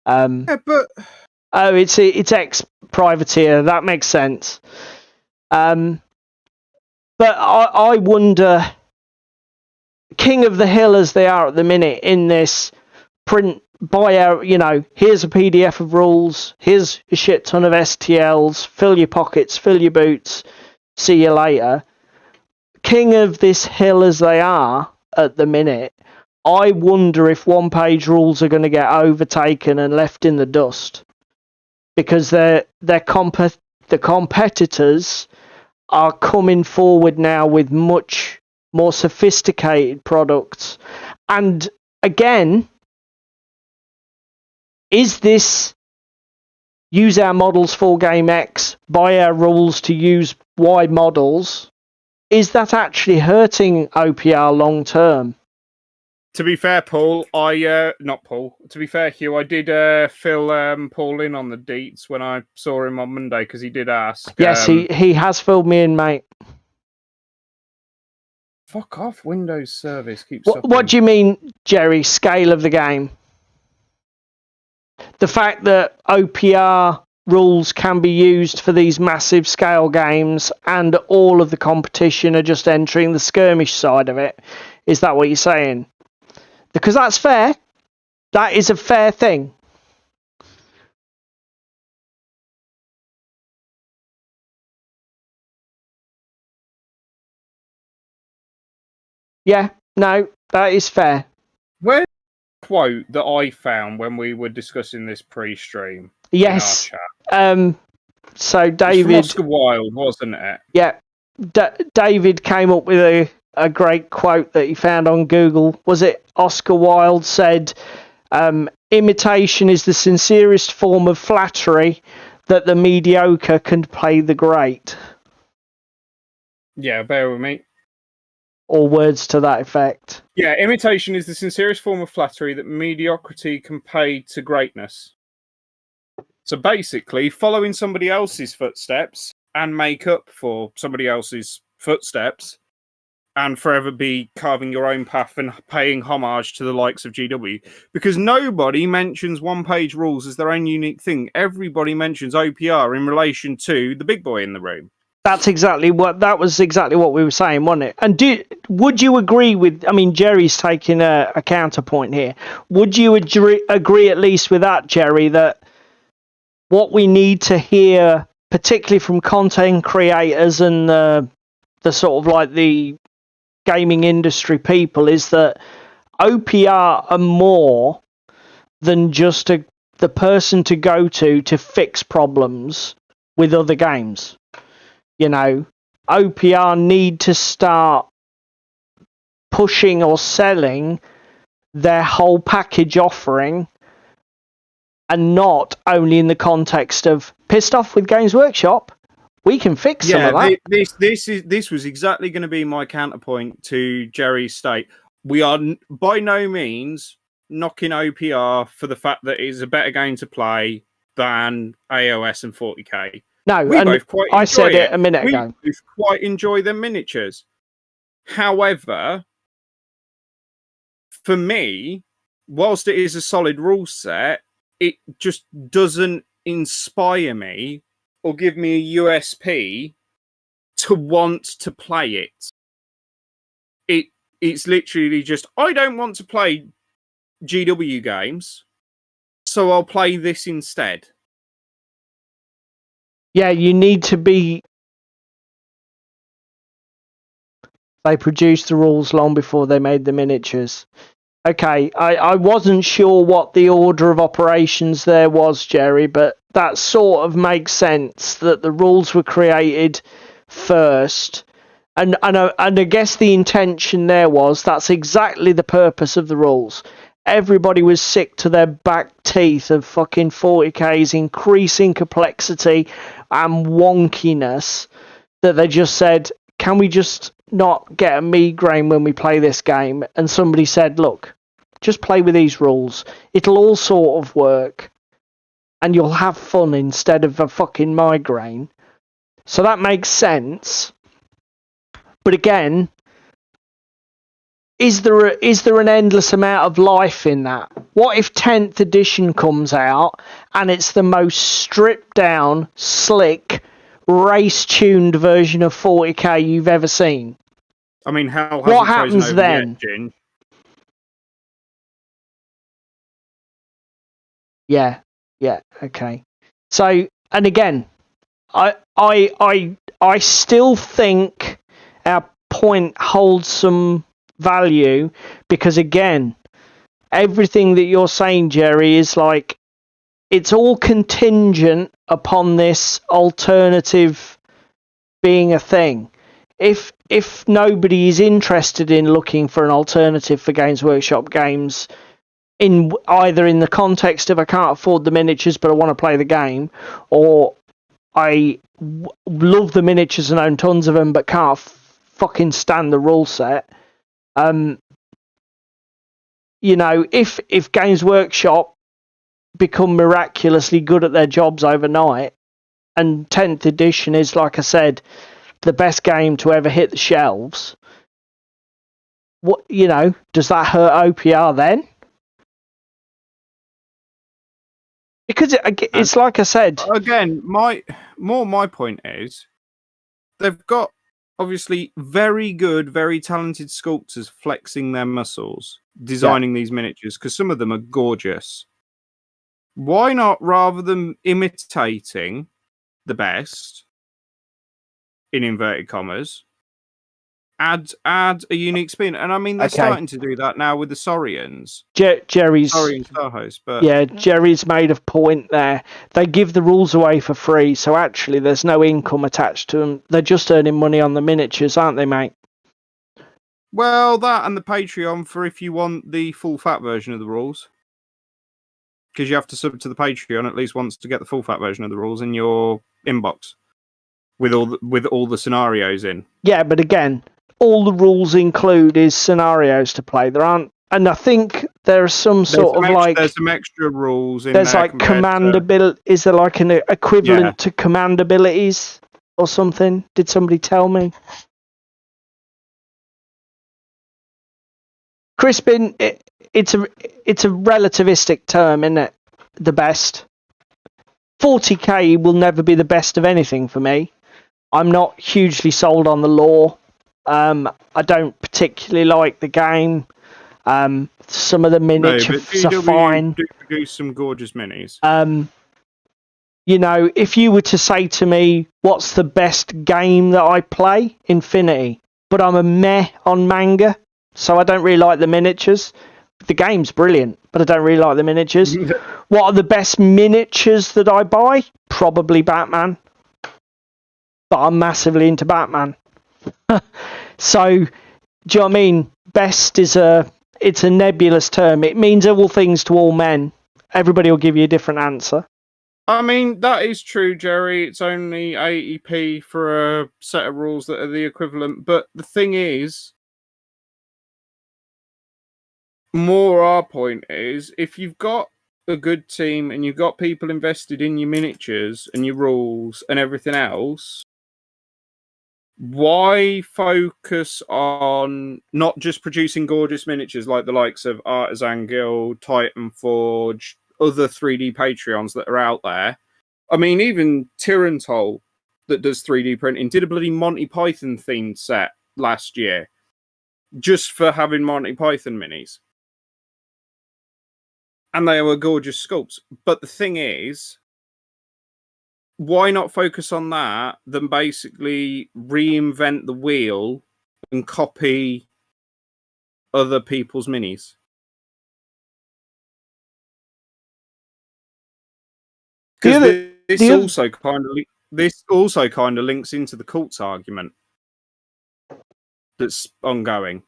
Yeah, but it's ex-privateer. That makes sense. But I wonder, King of the Hill as they are at the minute in this print buyout, here's a PDF of rules, here's a shit ton of STLs, fill your pockets, fill your boots, see you later. King of this hill as they are at the minute, I wonder if one-page rules are going to get overtaken and left in the dust, because the competitors are coming forward now with much more sophisticated products. And again, is this use our models for game X, buy our rules to use Y models? Is that actually hurting OPR long term? To be fair, Paul, not Paul. To be fair, Hugh, I did fill Paul in on the deets when I saw him on Monday because he did ask. Yes, he has filled me in, mate. Fuck off, Windows service keeps. What do you mean, Jerry? Scale of the game? The fact that OPR rules can be used for these massive scale games and all of the competition are just entering the skirmish side of it. Is that what you're saying? Because that's fair. That is a fair thing. Yeah, no, that is fair. Where's the quote that I found when we were discussing this pre-stream? Yes. So David, it was from Oscar Wilde, wasn't it? Yeah, David came up with a great quote that he found on Google. Was it Oscar Wilde said, imitation is the sincerest form of flattery that the mediocre can play the great. Yeah, bear with me. Or words to that effect. Yeah, imitation is the sincerest form of flattery that mediocrity can pay to greatness. So basically, following somebody else's footsteps and make up for somebody else's footsteps and forever be carving your own path and paying homage to the likes of GW. Because nobody mentions one-page rules as their own unique thing. Everybody mentions OPR in relation to the big boy in the room. That was exactly what we were saying, wasn't it? And would you agree with, I mean, Jerry's taking a counterpoint here. Would you agree at least with that, Jerry, that what we need to hear, particularly from content creators and the sort of like the gaming industry people, is that OPR are more than just the person to go to fix problems with other games? OPR need to start pushing or selling their whole package offering, and not only in the context of pissed off with Games Workshop. We can fix some of that. This was exactly going to be my counterpoint to Jerry's state. We are by no means knocking OPR for the fact that it's a better game to play than AOS and 40k. No, we both quite enjoy I said it a minute ago. We both quite enjoy the miniatures. However, for me, whilst it is a solid rule set, it just doesn't inspire me or give me a USP to want to play it. It's literally just, I don't want to play GW games, so I'll play this instead. Yeah, you need to be... They produced the rules long before they made the miniatures. Okay, I wasn't sure what the order of operations there was, Jerry, but that sort of makes sense that the rules were created first. And I guess the intention there was that's exactly the purpose of the rules. Everybody was sick to their back teeth of fucking 40K's increasing complexity and wonkiness that they just said, can we just not get a migraine when we play this game? And somebody said, look, just play with these rules. It'll all sort of work and you'll have fun instead of a fucking migraine. So that makes sense. But again, is there an endless amount of life in that? What if 10th edition comes out and it's the most stripped down, slick, race-tuned version of 40K you've ever seen? I mean, hell hasn't What happens frozen over then? yet, Ginge. Yeah, okay. So, and again, I still think our point holds some value because again, everything that you're saying, Jerry, is like it's all contingent upon this alternative being a thing. If nobody is interested in looking for an alternative for Games Workshop games, in either in the context of I can't afford the miniatures but I want to play the game, or I love the miniatures and own tons of them but can't fucking stand the rule set. You know, if Games Workshop become miraculously good at their jobs overnight, and 10th edition is, like I said, the best game to ever hit the shelves, what, you know, does that hurt OPR then? Because it's like I said. Again, my point is, they've got obviously very good, very talented sculptors flexing their muscles, designing these miniatures, because some of them are gorgeous. Why not, rather than imitating the best, in inverted commas, add a unique spin? And I mean, they're starting to do that now with the Saurians. Jerry's Saurian Starhost, but yeah, Jerry's made a point there. They give the rules away for free, so actually there's no income attached to them. They're just earning money on the miniatures, aren't they, mate? Well, that and the Patreon for if you want the full fat version of the rules. Because you have to sub to the Patreon at least once to get the full fat version of the rules in your inbox with all the scenarios in. Yeah, but again, all the rules include is scenarios to play. There aren't, and I think there's some sort of like there's some extra rules in there's there. like command ability. Is there like an equivalent to command abilities or something? Did somebody tell me? Crispin, it's a relativistic term, isn't it? The best. 40K will never be the best of anything for me. I'm not hugely sold on the lore. I don't particularly like the game. Some of the miniatures are fine. Do produce some gorgeous minis. You know, if you were to say to me, what's the best game that I play? Infinity. But I'm a meh on manga, so I don't really like the miniatures. The game's brilliant, but I don't really like the miniatures. What are the best miniatures that I buy? Probably Batman. But I'm massively into Batman. So, do you know what I mean? Best is it's a nebulous term. It means all things to all men. Everybody will give you a different answer. I mean, that is true, Jerry. It's only 80p for a set of rules that are the equivalent. But the thing is, more our point is, if you've got a good team and you've got people invested in your miniatures and your rules and everything else, why focus on not just producing gorgeous miniatures like the likes of Artisan Guild, Titan Forge, other 3D Patreons that are out there? I mean, even Tyrantol, that does 3D printing, did a bloody Monty Python themed set last year just for having Monty Python minis. And they were gorgeous sculpts. But the thing is, why not focus on that than basically reinvent the wheel and copy other people's minis? Because this also kind of links into the cults argument that's ongoing.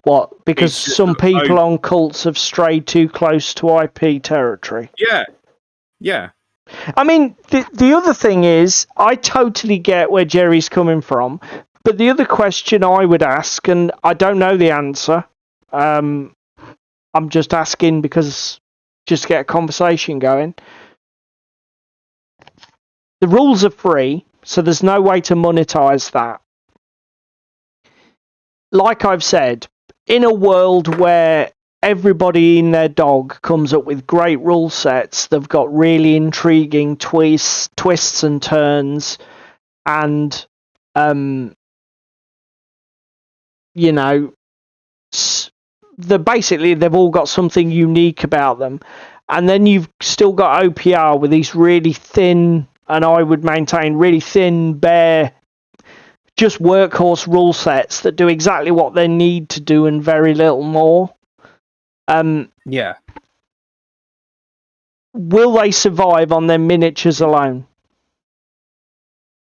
What? Because some people on cults have strayed too close to IP territory. Yeah. I mean, the other thing is, I totally get where Jerry's coming from, but the other question I would ask, and I don't know the answer, I'm just asking because just to get a conversation going. The rules are free, so there's no way to monetize that. Like I've said, in a world where everybody in their dog comes up with great rule sets, they've got really intriguing twists and turns, and you know, they've all got something unique about them, and then you've still got OPR with these really thin, and I would maintain really thin, bare, just workhorse rule sets that do exactly what they need to do and very little more. Yeah. Will they survive on their miniatures alone?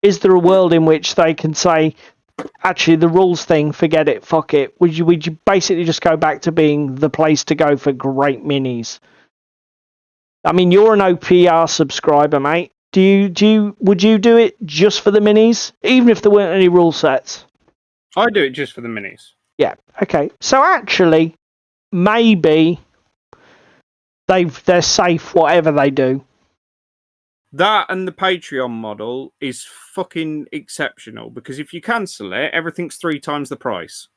Is there a world in which they can say, actually, the rules thing, forget it, fuck it? Would you basically just go back to being the place to go for great minis? I mean, you're an OPR subscriber, mate. Would you do it just for the minis, even if there weren't any rule sets? I do it just for the minis. Yeah. Okay. So actually, maybe they're safe whatever they do. That and the Patreon model is fucking exceptional, because if you cancel it, everything's 3 times the price.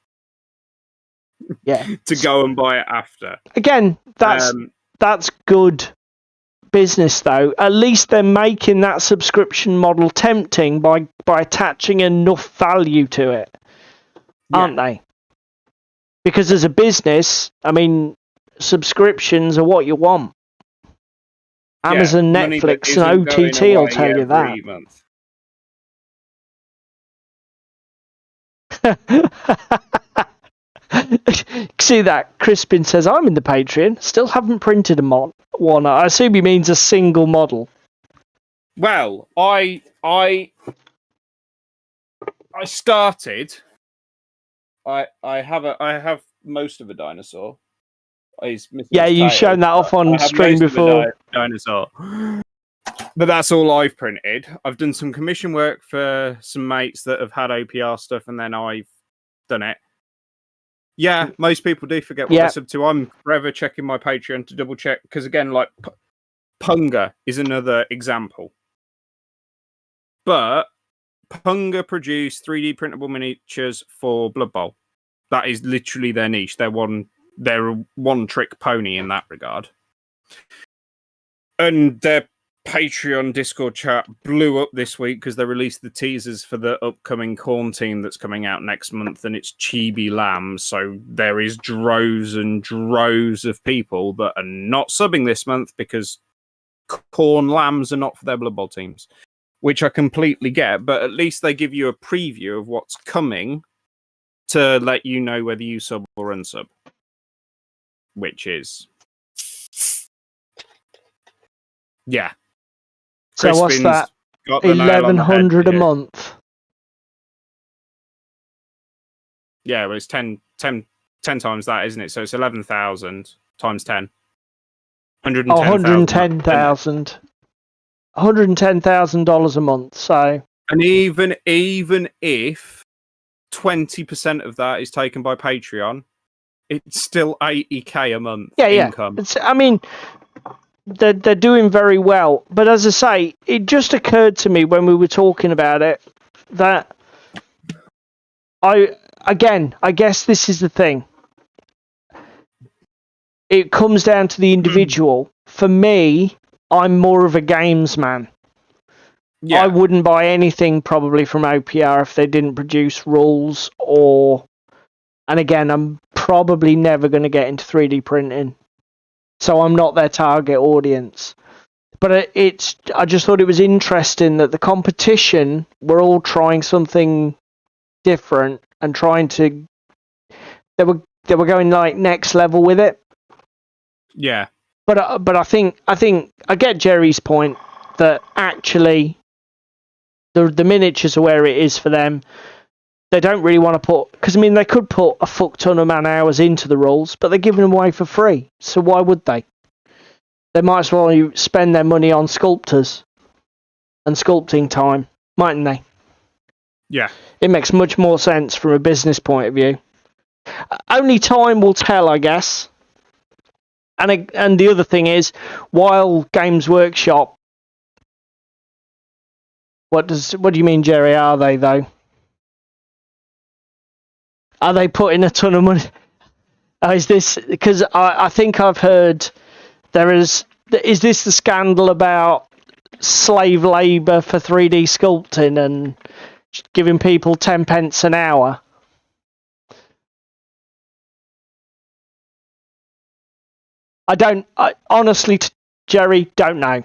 Yeah. To go and buy it after. Again, that's good business, though. At least they're making that subscription model tempting by attaching enough value to it, aren't they? Because as a business, I mean, subscriptions are what you want. Amazon, Netflix, and OTT will tell you that. See that? Crispin says, I'm in the Patreon. Still haven't printed one. I assume he means a single model. Well, I started. I have most of a dinosaur. Yeah, you've shown that off on stream before. Dinosaur. But that's all I've printed. I've done some commission work for some mates that have had OPR stuff, and then I've done it. Yeah, most people do forget what they're sub to. I'm forever checking my Patreon to double check, because again, like Punga is another example. But Punga produce 3D printable miniatures for Blood Bowl. That is literally their niche. They're a one-trick pony in that regard. And their Patreon Discord chat blew up this week because they released the teasers for the upcoming Corn team that's coming out next month, and it's Chibi Lambs. So there is droves and droves of people that are not subbing this month because Corn Lambs are not for their Blood Bowl teams, which I completely get, but at least they give you a preview of what's coming to let you know whether you sub or unsub. Which is... yeah. So what's that? 1,100 a month. Yeah, well, it's 10 times that, isn't it? So it's 11,000 times 10. 110,000. $110,000 a month. So, and even if 20% of that is taken by Patreon, it's still 80k a month income. I mean, they're doing very well. But as I say, it just occurred to me when we were talking about it that I guess this is the thing. It comes down to the individual. For me, I'm more of a games man. Yeah. I wouldn't buy anything probably from OPR if they didn't produce rules and again, I'm probably never going to get into 3D printing. So I'm not their target audience. But I just thought it was interesting that the competition were all trying something different and they were going like next level with it. Yeah. But I think I get Jerry's point that actually the miniatures are where it is for them. They don't really want to put, because I mean they could put a fuck ton of man hours into the rules, but they're giving them away for free. So why would they? They might as well spend their money on sculptors and sculpting time, mightn't they? Yeah. It makes much more sense from a business point of view. Only time will tell, I guess. And the other thing is, while Games Workshop, what do you mean, Jerry? Are they though? Are they putting a ton of money? Is this because I think I've heard is this the scandal about slave labour for 3D sculpting and giving people 10 pence an hour? I honestly, Jerry, don't know.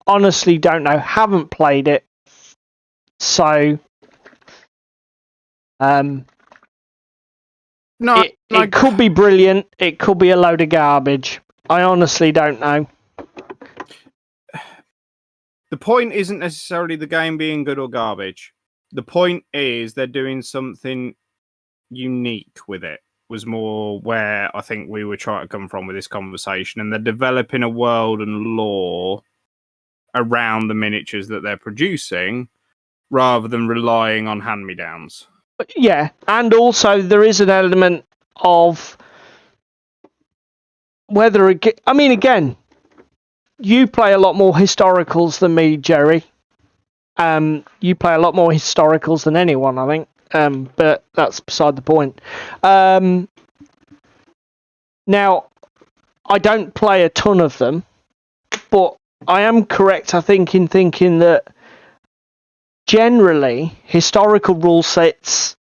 Honestly, don't know. Haven't played it. So, No, it could be brilliant. It could be a load of garbage. I honestly don't know. The point isn't necessarily the game being good or garbage. The point is they're doing something unique with it. Was more where I think we were trying to come from with this conversation, and they're developing a world and lore around the miniatures that they're producing rather than relying on hand-me-downs. Yeah, and also there is an element of whether I mean, again, you play a lot more historicals than me, Jerry. You play a lot more historicals than anyone, I think. But that's beside the point. Now, I don't play a ton of them, but I am correct, I think, in thinking that generally historical rule sets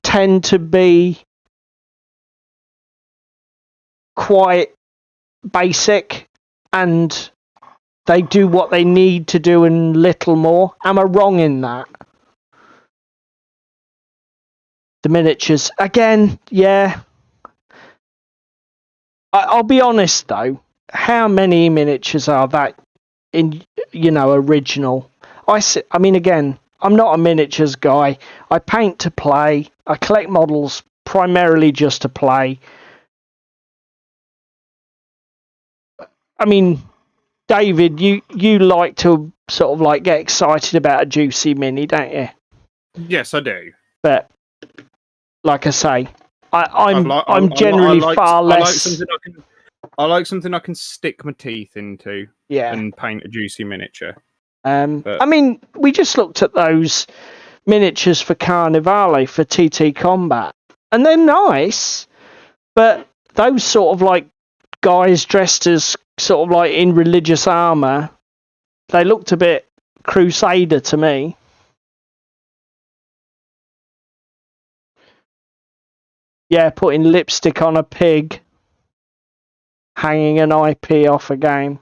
tend to be quite basic, and they do what they need to do and little more. Am I wrong in that? The miniatures. Again, yeah. I'll be honest, though. How many miniatures are that in, original? I mean, again, I'm not a miniatures guy. I paint to play. I collect models primarily just to play. I mean, David, you like to sort of like get excited about a juicy mini, don't you? Yes, I do. But like I say, I'm generally far less. I like something I can stick my teeth into. Yeah. And paint a juicy miniature. I mean, we just looked at those miniatures for Carnivale for TTCombat, and they're nice, but those sort of like guys dressed as sort of like in religious armour, they looked a bit Crusader to me. Yeah, putting lipstick on a pig, hanging an IP off a game.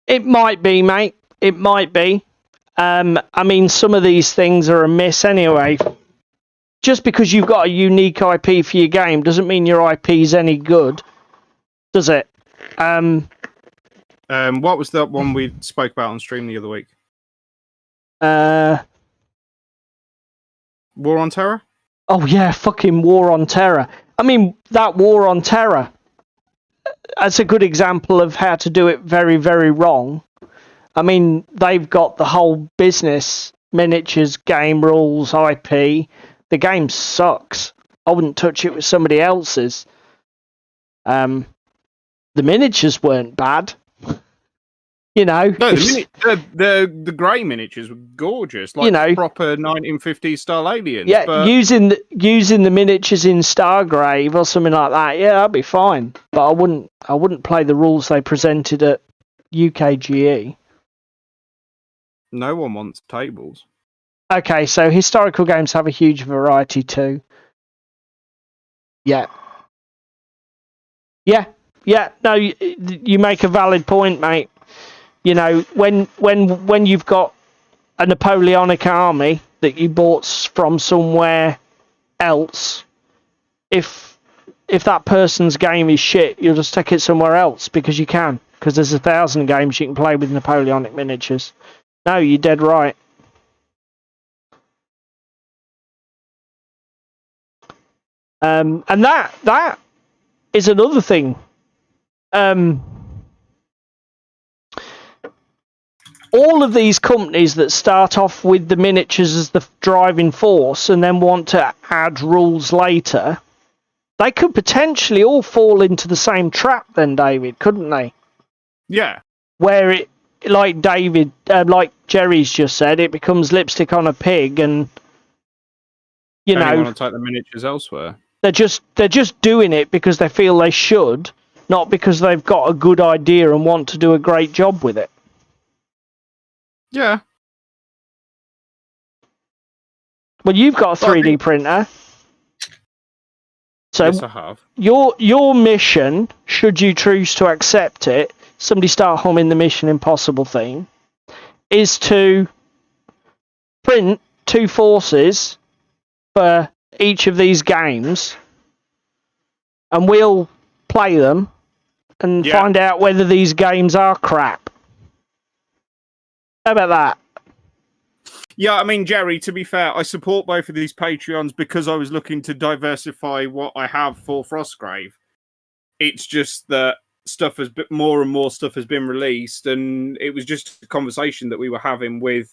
It might be, mate. It might be. I mean, some of these things are a miss anyway. Just because you've got a unique IP for your game doesn't mean your IP's any good, does it? What was that one we spoke about on stream the other week? War on Terror? Oh, yeah, fucking War on Terror. I mean, that War on Terror, that's a good example of how to do it very, very wrong. I mean, they've got the whole business, miniatures, game rules, IP. The game sucks. I wouldn't touch it with somebody else's. The miniatures weren't bad. No, the grey miniatures were gorgeous, like proper 1950s style aliens. Yeah, but using the miniatures in Stargrave or something like that, yeah, that'd be fine. But I wouldn't play the rules they presented at UKGE. No one wants tables. Okay, so historical games have a huge variety too. Yeah. No, you make a valid point, mate. When you've got a Napoleonic army that you bought from somewhere else, if if that person's game is shit, you'll just take it somewhere else because you can. Because there's 1,000 games you can play with Napoleonic miniatures. No, you're dead right. And that is another thing. All of these companies that start off with the miniatures as the driving force and then want to add rules later, they could potentially all fall into the same trap then, David, couldn't they? Yeah. Where it, like David, like Jerry's just said, it becomes lipstick on a pig, and you know, want to take the miniatures elsewhere. they're just doing it because they feel they should, not because they've got a good idea and want to do a great job with it. Yeah. Well, you've got a 3D printer. So yes, I have. Your mission, should you choose to accept it, somebody start humming the Mission Impossible theme, is to print 2 forces for each of these games, and we'll play them and find out whether these games are crap. How about that? Yeah, I mean, Jerry, to be fair, I support both of these Patreons because I was looking to diversify what I have for Frostgrave. It's just that more and more stuff has been released, and it was just a conversation that we were having with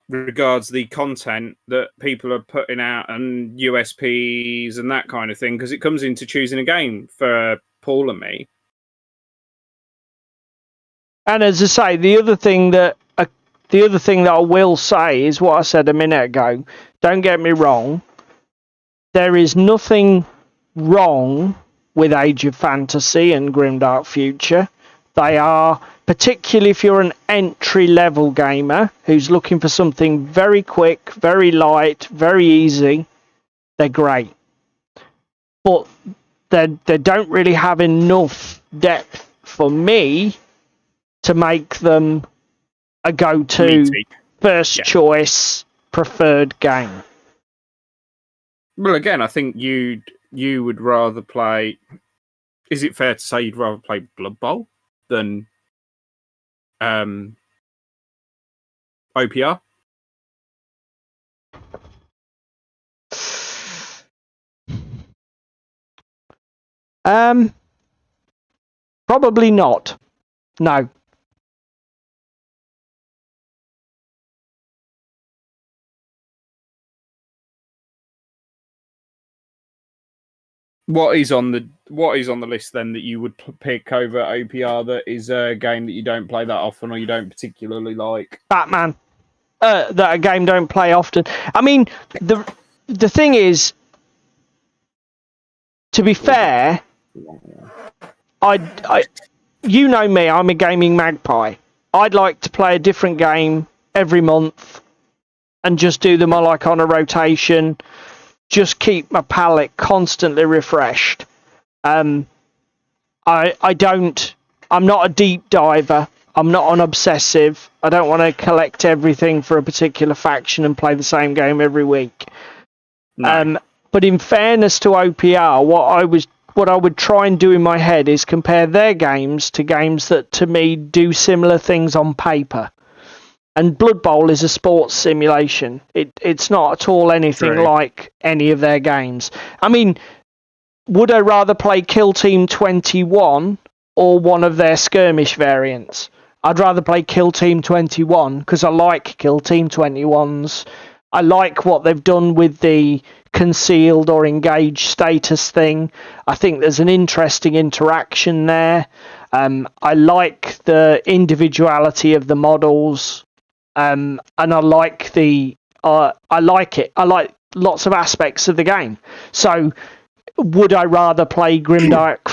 regards the content that people are putting out and USPs and that kind of thing, because it comes into choosing a game for Paul and me. And as I say, the other thing that I will say is what I said a minute ago. Don't get me wrong. There is nothing wrong with Age of Fantasy and Grimdark Future. They are, particularly if you're an entry-level gamer who's looking for something very quick, very light, very easy, they're great. But they don't really have enough depth for me to make them a go-to first choice preferred game. Well, again, I think you would rather play. Is it fair to say you'd rather play Blood Bowl than OPR? Probably not. No. What is on the list then that you would pick over OPR that is a game that you don't play that often or you don't particularly like? Batman. That a game don't play often. I mean, the thing is, to be fair, you know me, I'm a gaming magpie. I'd like to play a different game every month and just do them all on a rotation. Just keep my palette constantly refreshed. I'm not a deep diver. I'm not an obsessive. I don't want to collect everything for a particular faction and play the same game every week. No. But in fairness to OPR, what I would try and do in my head is compare their games to games that, to me, do similar things on paper. And Blood Bowl is a sports simulation. It's not at all anything like any of their games. I mean, would I rather play Kill Team 21 or one of their skirmish variants? I'd rather play Kill Team 21 because I like Kill Team 21s. I like what they've done with the concealed or engaged status thing. I think there's an interesting interaction there. I like the individuality of the models. And I like I like it. I like lots of aspects of the game. So, would I rather play Grimdark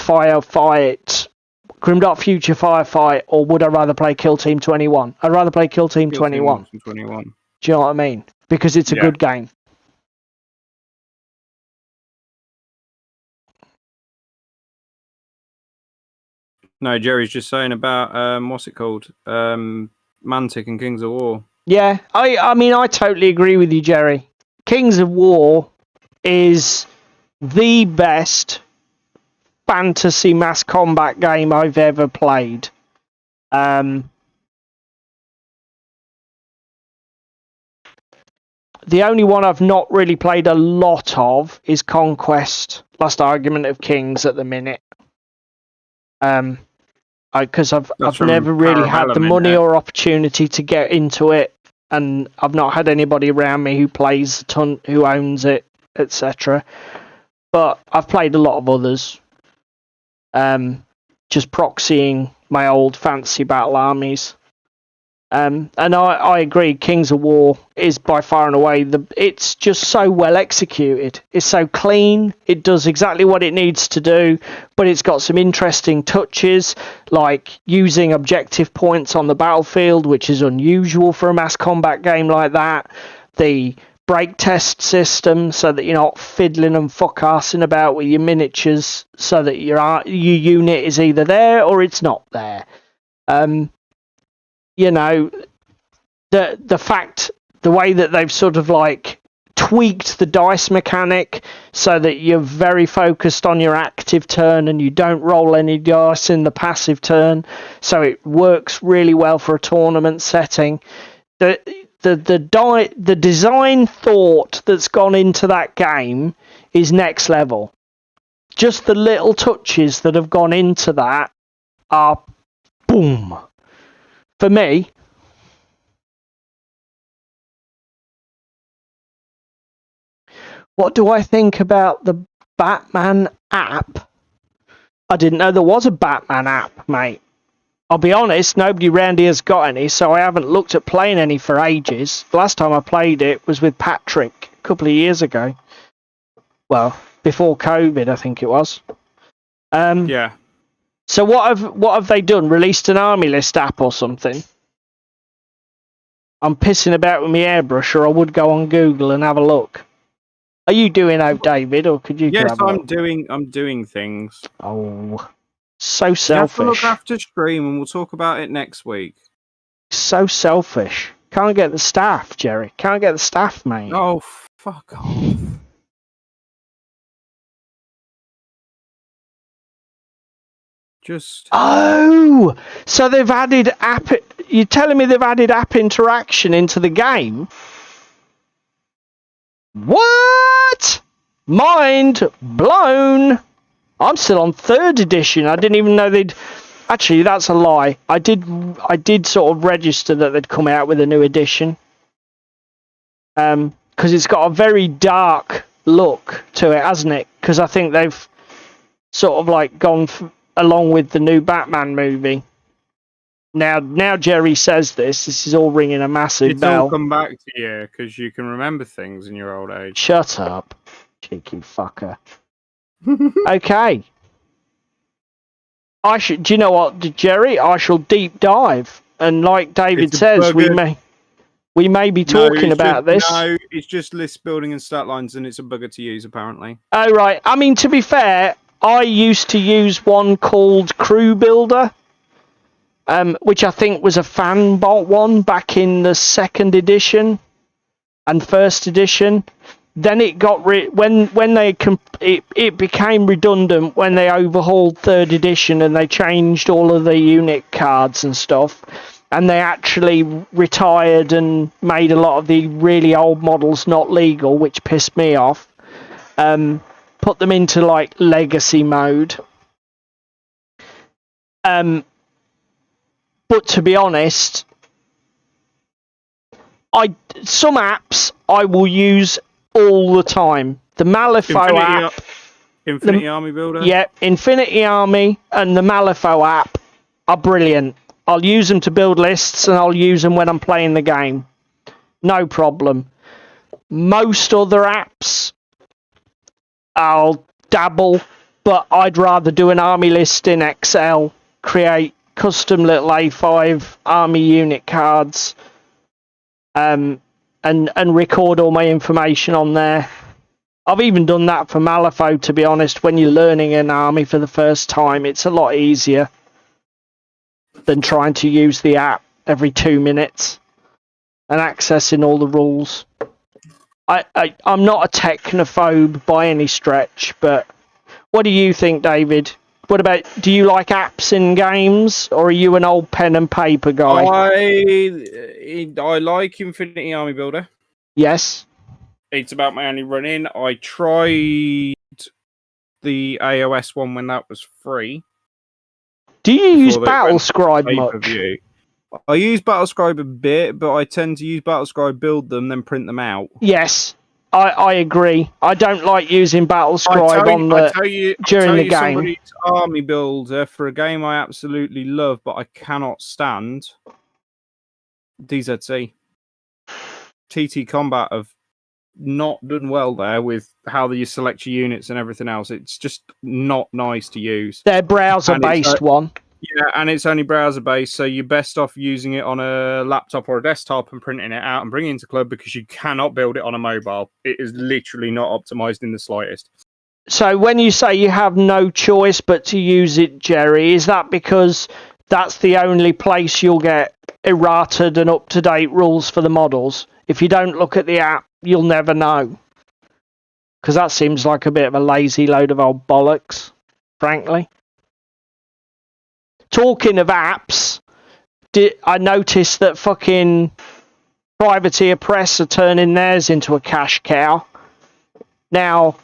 Future Firefight, or would I rather play Kill Team 21? I'd rather play Kill Team 21. Do you know what I mean? Because it's a good game. No, Jerry's just saying about what's it called? Mantic and Kings of War. Yeah, I mean, I totally agree with you, Jerry. Kings of War is the best fantasy mass combat game I've ever played. The only one I've not really played a lot of is Conquest, Last Argument of Kings at the minute. Because I've never really had the money or opportunity to get into it, and I've not had anybody around me who plays a ton, who owns it, etc. But I've played a lot of others. Just proxying my old fantasy battle armies. And I agree, Kings of War is by far and away it's just so well executed. It's so clean. It does exactly what it needs to do, but it's got some interesting touches, like using objective points on the battlefield, which is unusual for a mass combat game like that. The break test system, so that you're not fiddling and fuck-arsing about with your miniatures, so that your unit is either there or it's not there. You know, the way that they've sort of like tweaked the dice mechanic so that you're very focused on your active turn and you don't roll any dice in the passive turn, so it works really well for a tournament setting. The design thought that's gone into that game is next level. Just the little touches that have gone into that are boom. For me, what do I think about the Batman app? I didn't know there was a Batman app, mate. I'll be honest, nobody around here's got any, so I haven't looked at playing any for ages. The last time I played it was with Patrick a couple of years ago. Well, before COVID, I think it was. Yeah. So what have they done? Released an army list app or something? I'm pissing about with my airbrush, or I would go on Google and have a look. Are you doing out, David, or could you? Yes, I'm doing things. Oh, so selfish. You have to look after stream, and we'll talk about it next week. So selfish. Can't get the staff, Jerry. Can't get the staff, mate. Oh, fuck off. Oh, so they've added app. You're telling me they've added app interaction into the game? What? Mind blown. I'm still on 3rd edition. I didn't even know they'd... Actually, that's a lie. I did sort of register that they'd come out with a new edition. Because it's got a very dark look to it, hasn't it? Because I think they've sort of like gone along with the new Batman movie. Now Jerry says this is all ringing a massive bell. It's all come back to you because you can remember things in your old age. Shut up, cheeky fucker. Okay. Do you know what, Jerry? I shall deep dive, and like David says, we may be talking about this. No, it's just list building and stat lines, and it's a bugger to use apparently. Oh right. I mean, to be fair, I used to use one called Crew Builder, which I think was a fanbot one back in the 2nd edition and 1st edition. Then it got it became redundant when they overhauled 3rd edition and they changed all of the unit cards and stuff, and they actually retired and made a lot of the really old models not legal, which pissed me off. Put them into like legacy mode. But to be honest, some apps I will use all the time. The Malifaux app. Infinity Army Builder? Yeah, Infinity Army and the Malifaux app are brilliant. I'll use them to build lists and I'll use them when I'm playing the game. No problem. Most other apps, I'll dabble, but I'd rather do an army list in Excel, create custom little A5 army unit cards, and record all my information on there. I've even done that for Malifaux, to be honest. When you're learning an army for the first time, it's a lot easier than trying to use the app every 2 minutes and accessing all the rules. I'm not a technophobe by any stretch, but what do you think, David? What about, do you like apps in games, or are you an old pen and paper guy? I like Infinity Army Builder. Yes. It's about my only run-in. I tried the AOS one when that was free. Do you use Battlescribe much? Pay-per-view. I use Battlescribe a bit, but I tend to use Battlescribe, build them, then print them out. Yes, I agree. I don't like using Battlescribe during the game. Somebody's army builder for a game I absolutely love, but I cannot stand. DZC. TTCombat have not done well there with how you select your units and everything else. It's just not nice to use. Their browser-based one. Yeah, and it's only browser-based, so you're best off using it on a laptop or a desktop and printing it out and bringing it into Club, because you cannot build it on a mobile. It is literally not optimized in the slightest. So when you say you have no choice but to use it, Jerry, is that because that's the only place you'll get errated and up-to-date rules for the models? If you don't look at the app, you'll never know. Because that seems like a bit of a lazy load of old bollocks, frankly. Talking of apps, I noticed that fucking Privateer Press are turning theirs into a cash cow. Now,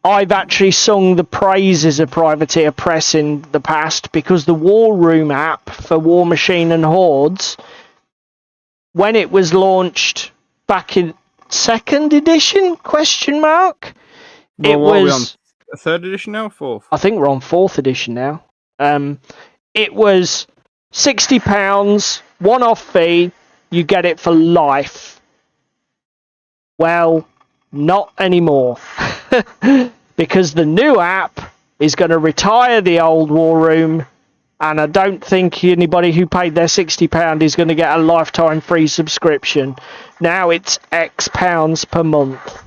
I've actually sung the praises of Privateer Press in the past, because the War Room app for War Machine and Hordes, when it was launched back in 2nd edition, question mark? Well, it was on 3rd edition now, 4th? I think we're on 4th edition now. It was £60, one-off fee, you get it for life. Well, not anymore. Because the new app is going to retire the old War Room, and I don't think anybody who paid their £60 is going to get a lifetime free subscription. Now it's X pounds per month.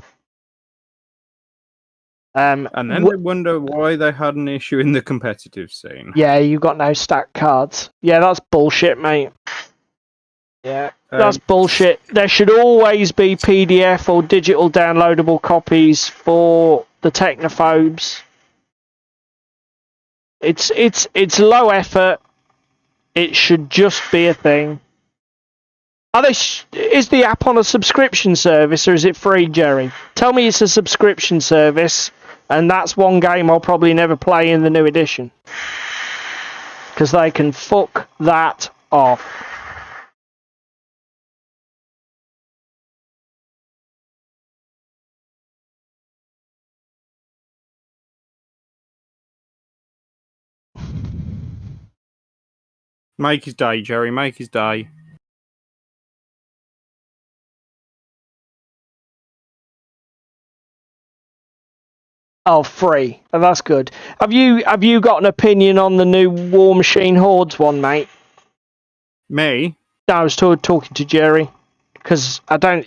And then they wonder why they had an issue in the competitive scene. Yeah, you got no stack cards. Yeah, that's bullshit, mate. Yeah, that's bullshit. There should always be PDF or digital downloadable copies for the technophobes. It's low effort. It should just be a thing. Is the app on a subscription service, or is it free, Jerry? Tell me it's a subscription service, and that's one game I'll probably never play in the new edition. Because they can fuck that off. Make his day, Jerry. Make his day. Oh, free. Oh, that's good. Have you got an opinion on the new War Machine Hordes one, mate? Me? No, I was talking to Jerry, because I don't.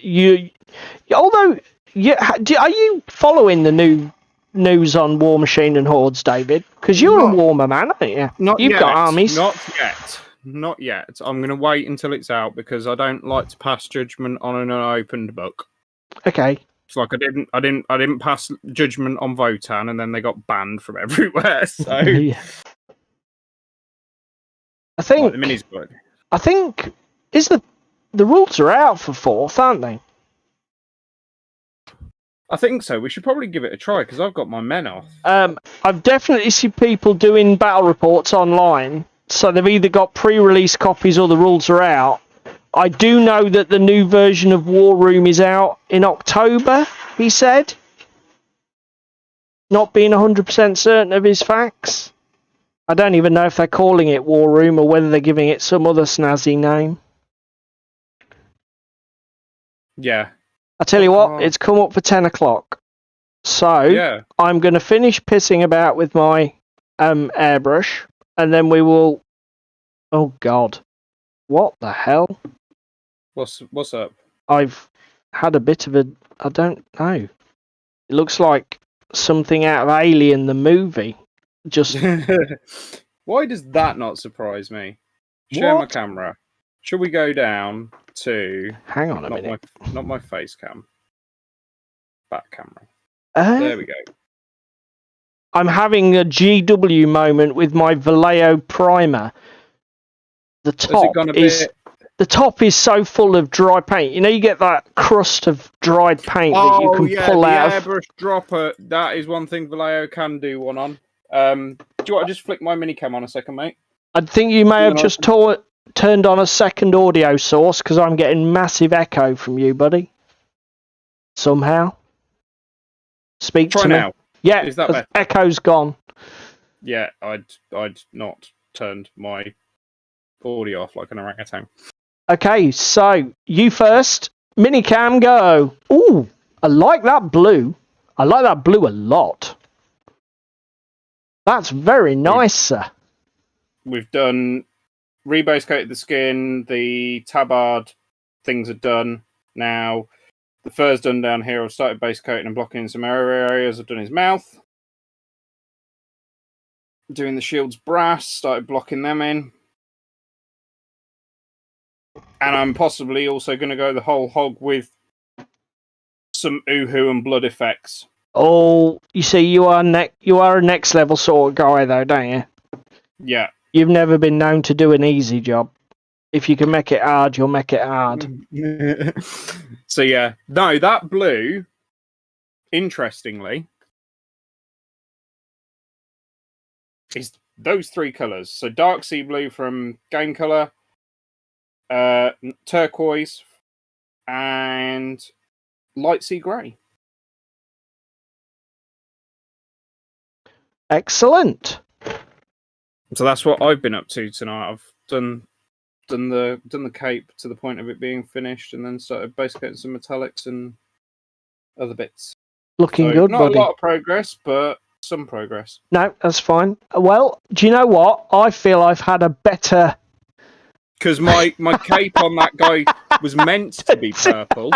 Although, are you following the new news on War Machine and Hordes, David? Because you're a warmer man, aren't you? You've got armies. Not yet. Not yet. I'm going to wait until it's out, because I don't like to pass judgment on an unopened book. Okay. It's like I didn't pass judgment on Votann, and then they got banned from everywhere. So yeah. I think the mini's good. I think the rules are out for 4th, aren't they? I think so. We should probably give it a try, because I've got my men off. I've definitely seen people doing battle reports online, so they've either got pre-release copies or the rules are out. I do know that the new version of War Room is out in October, he said. Not being 100% certain of his facts. I don't even know if they're calling it War Room or whether they're giving it some other snazzy name. Yeah. I tell you what, it's come up for 10 o'clock. So, yeah. I'm going to finish pissing about with my airbrush, and then we will... Oh, God. What the hell? What's up? I've had a bit of a... I don't know. It looks like something out of Alien, the movie. Just... Why does that not surprise me? Share my camera. Should we go down to... Hang on a minute. Not my face cam. back camera. There we go. I'm having a GW moment with my Vallejo primer. The top is so full of dry paint. You know, you get that crust of dried paint that you can pull out. The airbrush dropper. That is one thing Vallejo can do one on. Do you want to just flick my minicam on a second, mate? I think you may have just turned on a second audio source because I'm getting massive echo from you, buddy. Somehow. Speak Try to now. me. Yeah, is that better? Echo's gone. Yeah, I'd not turned my audio off like an orangutan. Okay, so you first. Minicam, go. Ooh, I like that blue. I like that blue a lot. That's very nice, sir. We've done rebase coated the skin. The tabard things are done now. The fur's done down here. I've started base coating and blocking in some areas. I've done his mouth. Doing the shield's brass. Started blocking them in. And I'm possibly also going to go the whole hog with some oohoo and blood effects. Oh, you see, you are a next level sort of guy, though, don't you? Yeah. You've never been known to do an easy job. If you can make it hard, you'll make it hard. So yeah, no, that blue, interestingly, is those three colours. So dark sea blue from Game Colour, turquoise, and light sea grey. Excellent. So that's what I've been up to tonight. I've done the cape to the point of it being finished, and then started base coating some metallics and other bits. Looking good, not buddy. Not a lot of progress, but some progress. No, that's fine. Well, do you know what? I feel I've had a better... Because my cape on that guy was meant to be purple.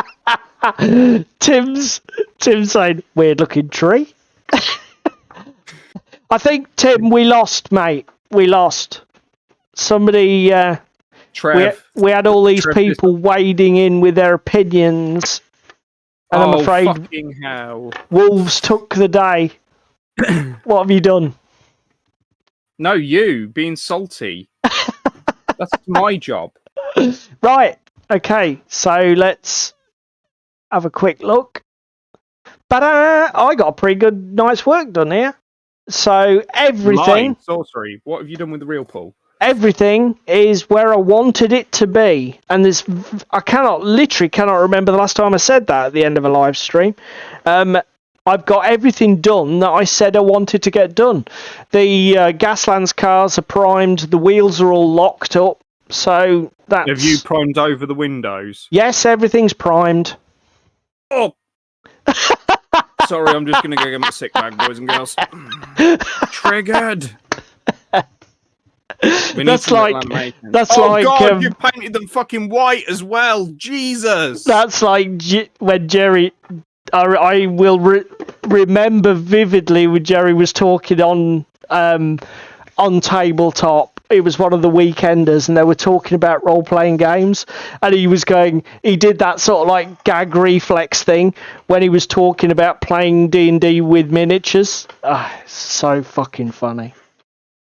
Tim's saying, weird looking tree. I think, Tim, we lost, mate. We lost. Somebody... Trev. We had all these people wading in with their opinions. And I'm afraid fucking hell. Wolves took the day. What have you done? No, you being salty. That's my job. Right. Okay. So let's have a quick look. But I got a pretty good night's work done here. So everything... Sorcery. What have you done with the real pool? Everything is where I wanted it to be. And there's... I literally cannot remember the last time I said that at the end of a live stream. I've got everything done that I said I wanted to get done. The Gaslands cars are primed. The wheels are all locked up. So that's... Have you primed over the windows? Yes, everything's primed. Oh! Sorry, I'm just going to go get my sick bag, boys and girls. Triggered! That's like... Oh, God, you painted them fucking white as well. Jesus! That's like when Jerry... I will remember vividly when Jerry was talking on Tabletop. It was one of the weekenders, and they were talking about role-playing games, and he did that sort of like gag reflex thing when he was talking about playing D&D with miniatures. So fucking funny.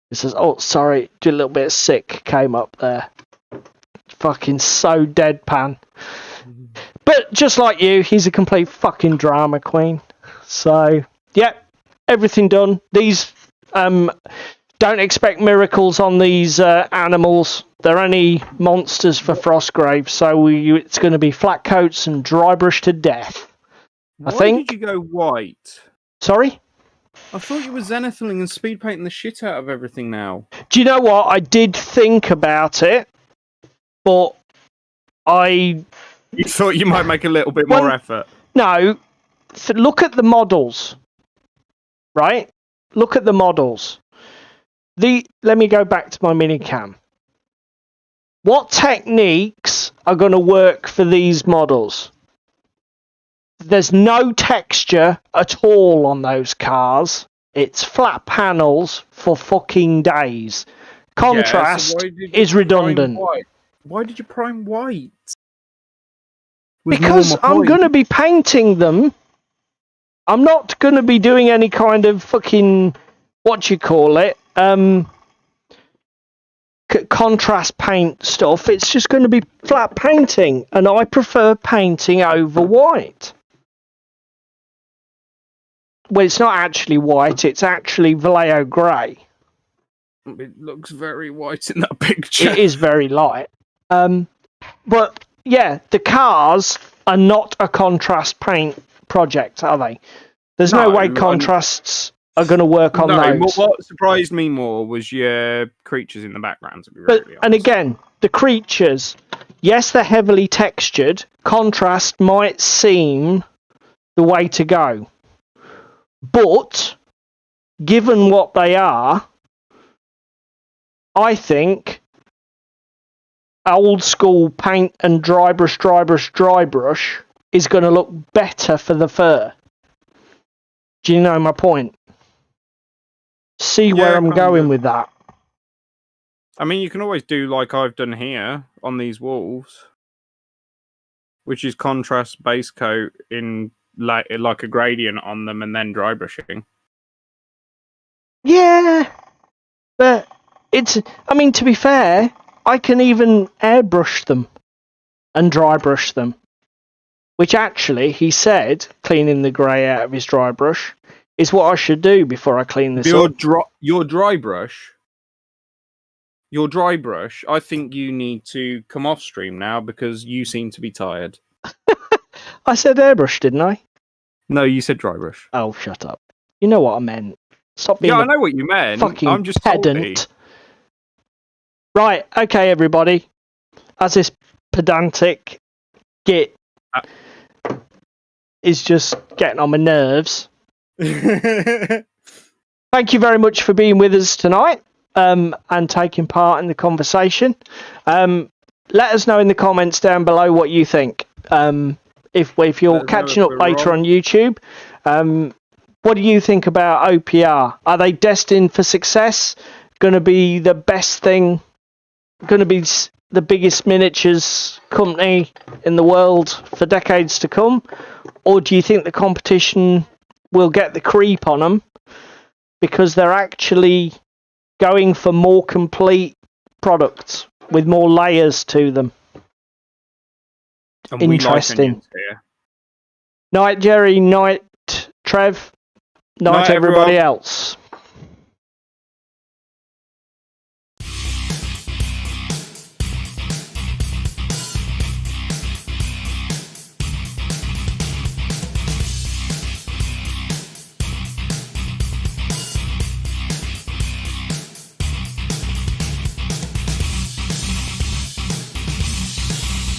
He says, "Oh, sorry, a little bit sick came up there." Fucking so deadpan. But just like you, he's a complete fucking drama queen. So, yeah, everything done. These, don't expect miracles on these animals. They're only monsters for Frostgrave, so it's going to be flat coats and dry brush to death. Why did you go white? Sorry? I thought you were zenithing and speed painting the shit out of everything now. Do you know what? I did think about it, but You thought you might make a little bit more effort. No. Look at the models. Right? Look at the models. Let me go back to my minicam. What techniques are going to work for these models? There's no texture at all on those cars. It's flat panels for fucking days. Contrast is redundant. Why did you prime white? Because I'm going to be painting them I'm not going to be doing any kind of fucking, contrast paint stuff. It's just going to be flat painting, and I prefer painting over white. Well, it's not actually white, it's actually Vallejo grey. It looks very white in that picture. It is very light. But, yeah, the cars are not a contrast paint project, are they? There's no way contrasts are going to work on those. What surprised me more was your creatures in the background, to be really honest. And again, the creatures, yes, they're heavily textured. Contrast might seem the way to go. But, given what they are, I think old school paint and dry brush is going to look better for the fur. Do you know my point? See where I'm going with that. I mean, you can always do like I've done here on these walls, which is contrast base coat in like a gradient on them and then dry brushing. Yeah, but I mean, to be fair, I can even airbrush them and dry brush them. Which actually, he said, cleaning the grey out of his dry brush, is what I should do before I clean this up. Your dry brush, I think you need to come off stream now because you seem to be tired. I said airbrush, didn't I? No, you said dry brush. Oh, shut up. You know what I meant. Stop being I know what you meant. Fucking I'm just pedant. salty. Right, okay, everybody. As this pedantic git is just getting on my nerves. Thank you very much for being with us tonight and taking part in the conversation. Let us know in the comments down below what you think. If you're catching up later on YouTube, what do you think about OPR? Are they destined for success? Going to be the best thing? Going to be the biggest miniatures company in the world for decades to come? Or do you think the competition will get the creep on them because they're actually going for more complete products with more layers to them? And interesting. Night, Jerry. Night, Trev. Night, everybody else.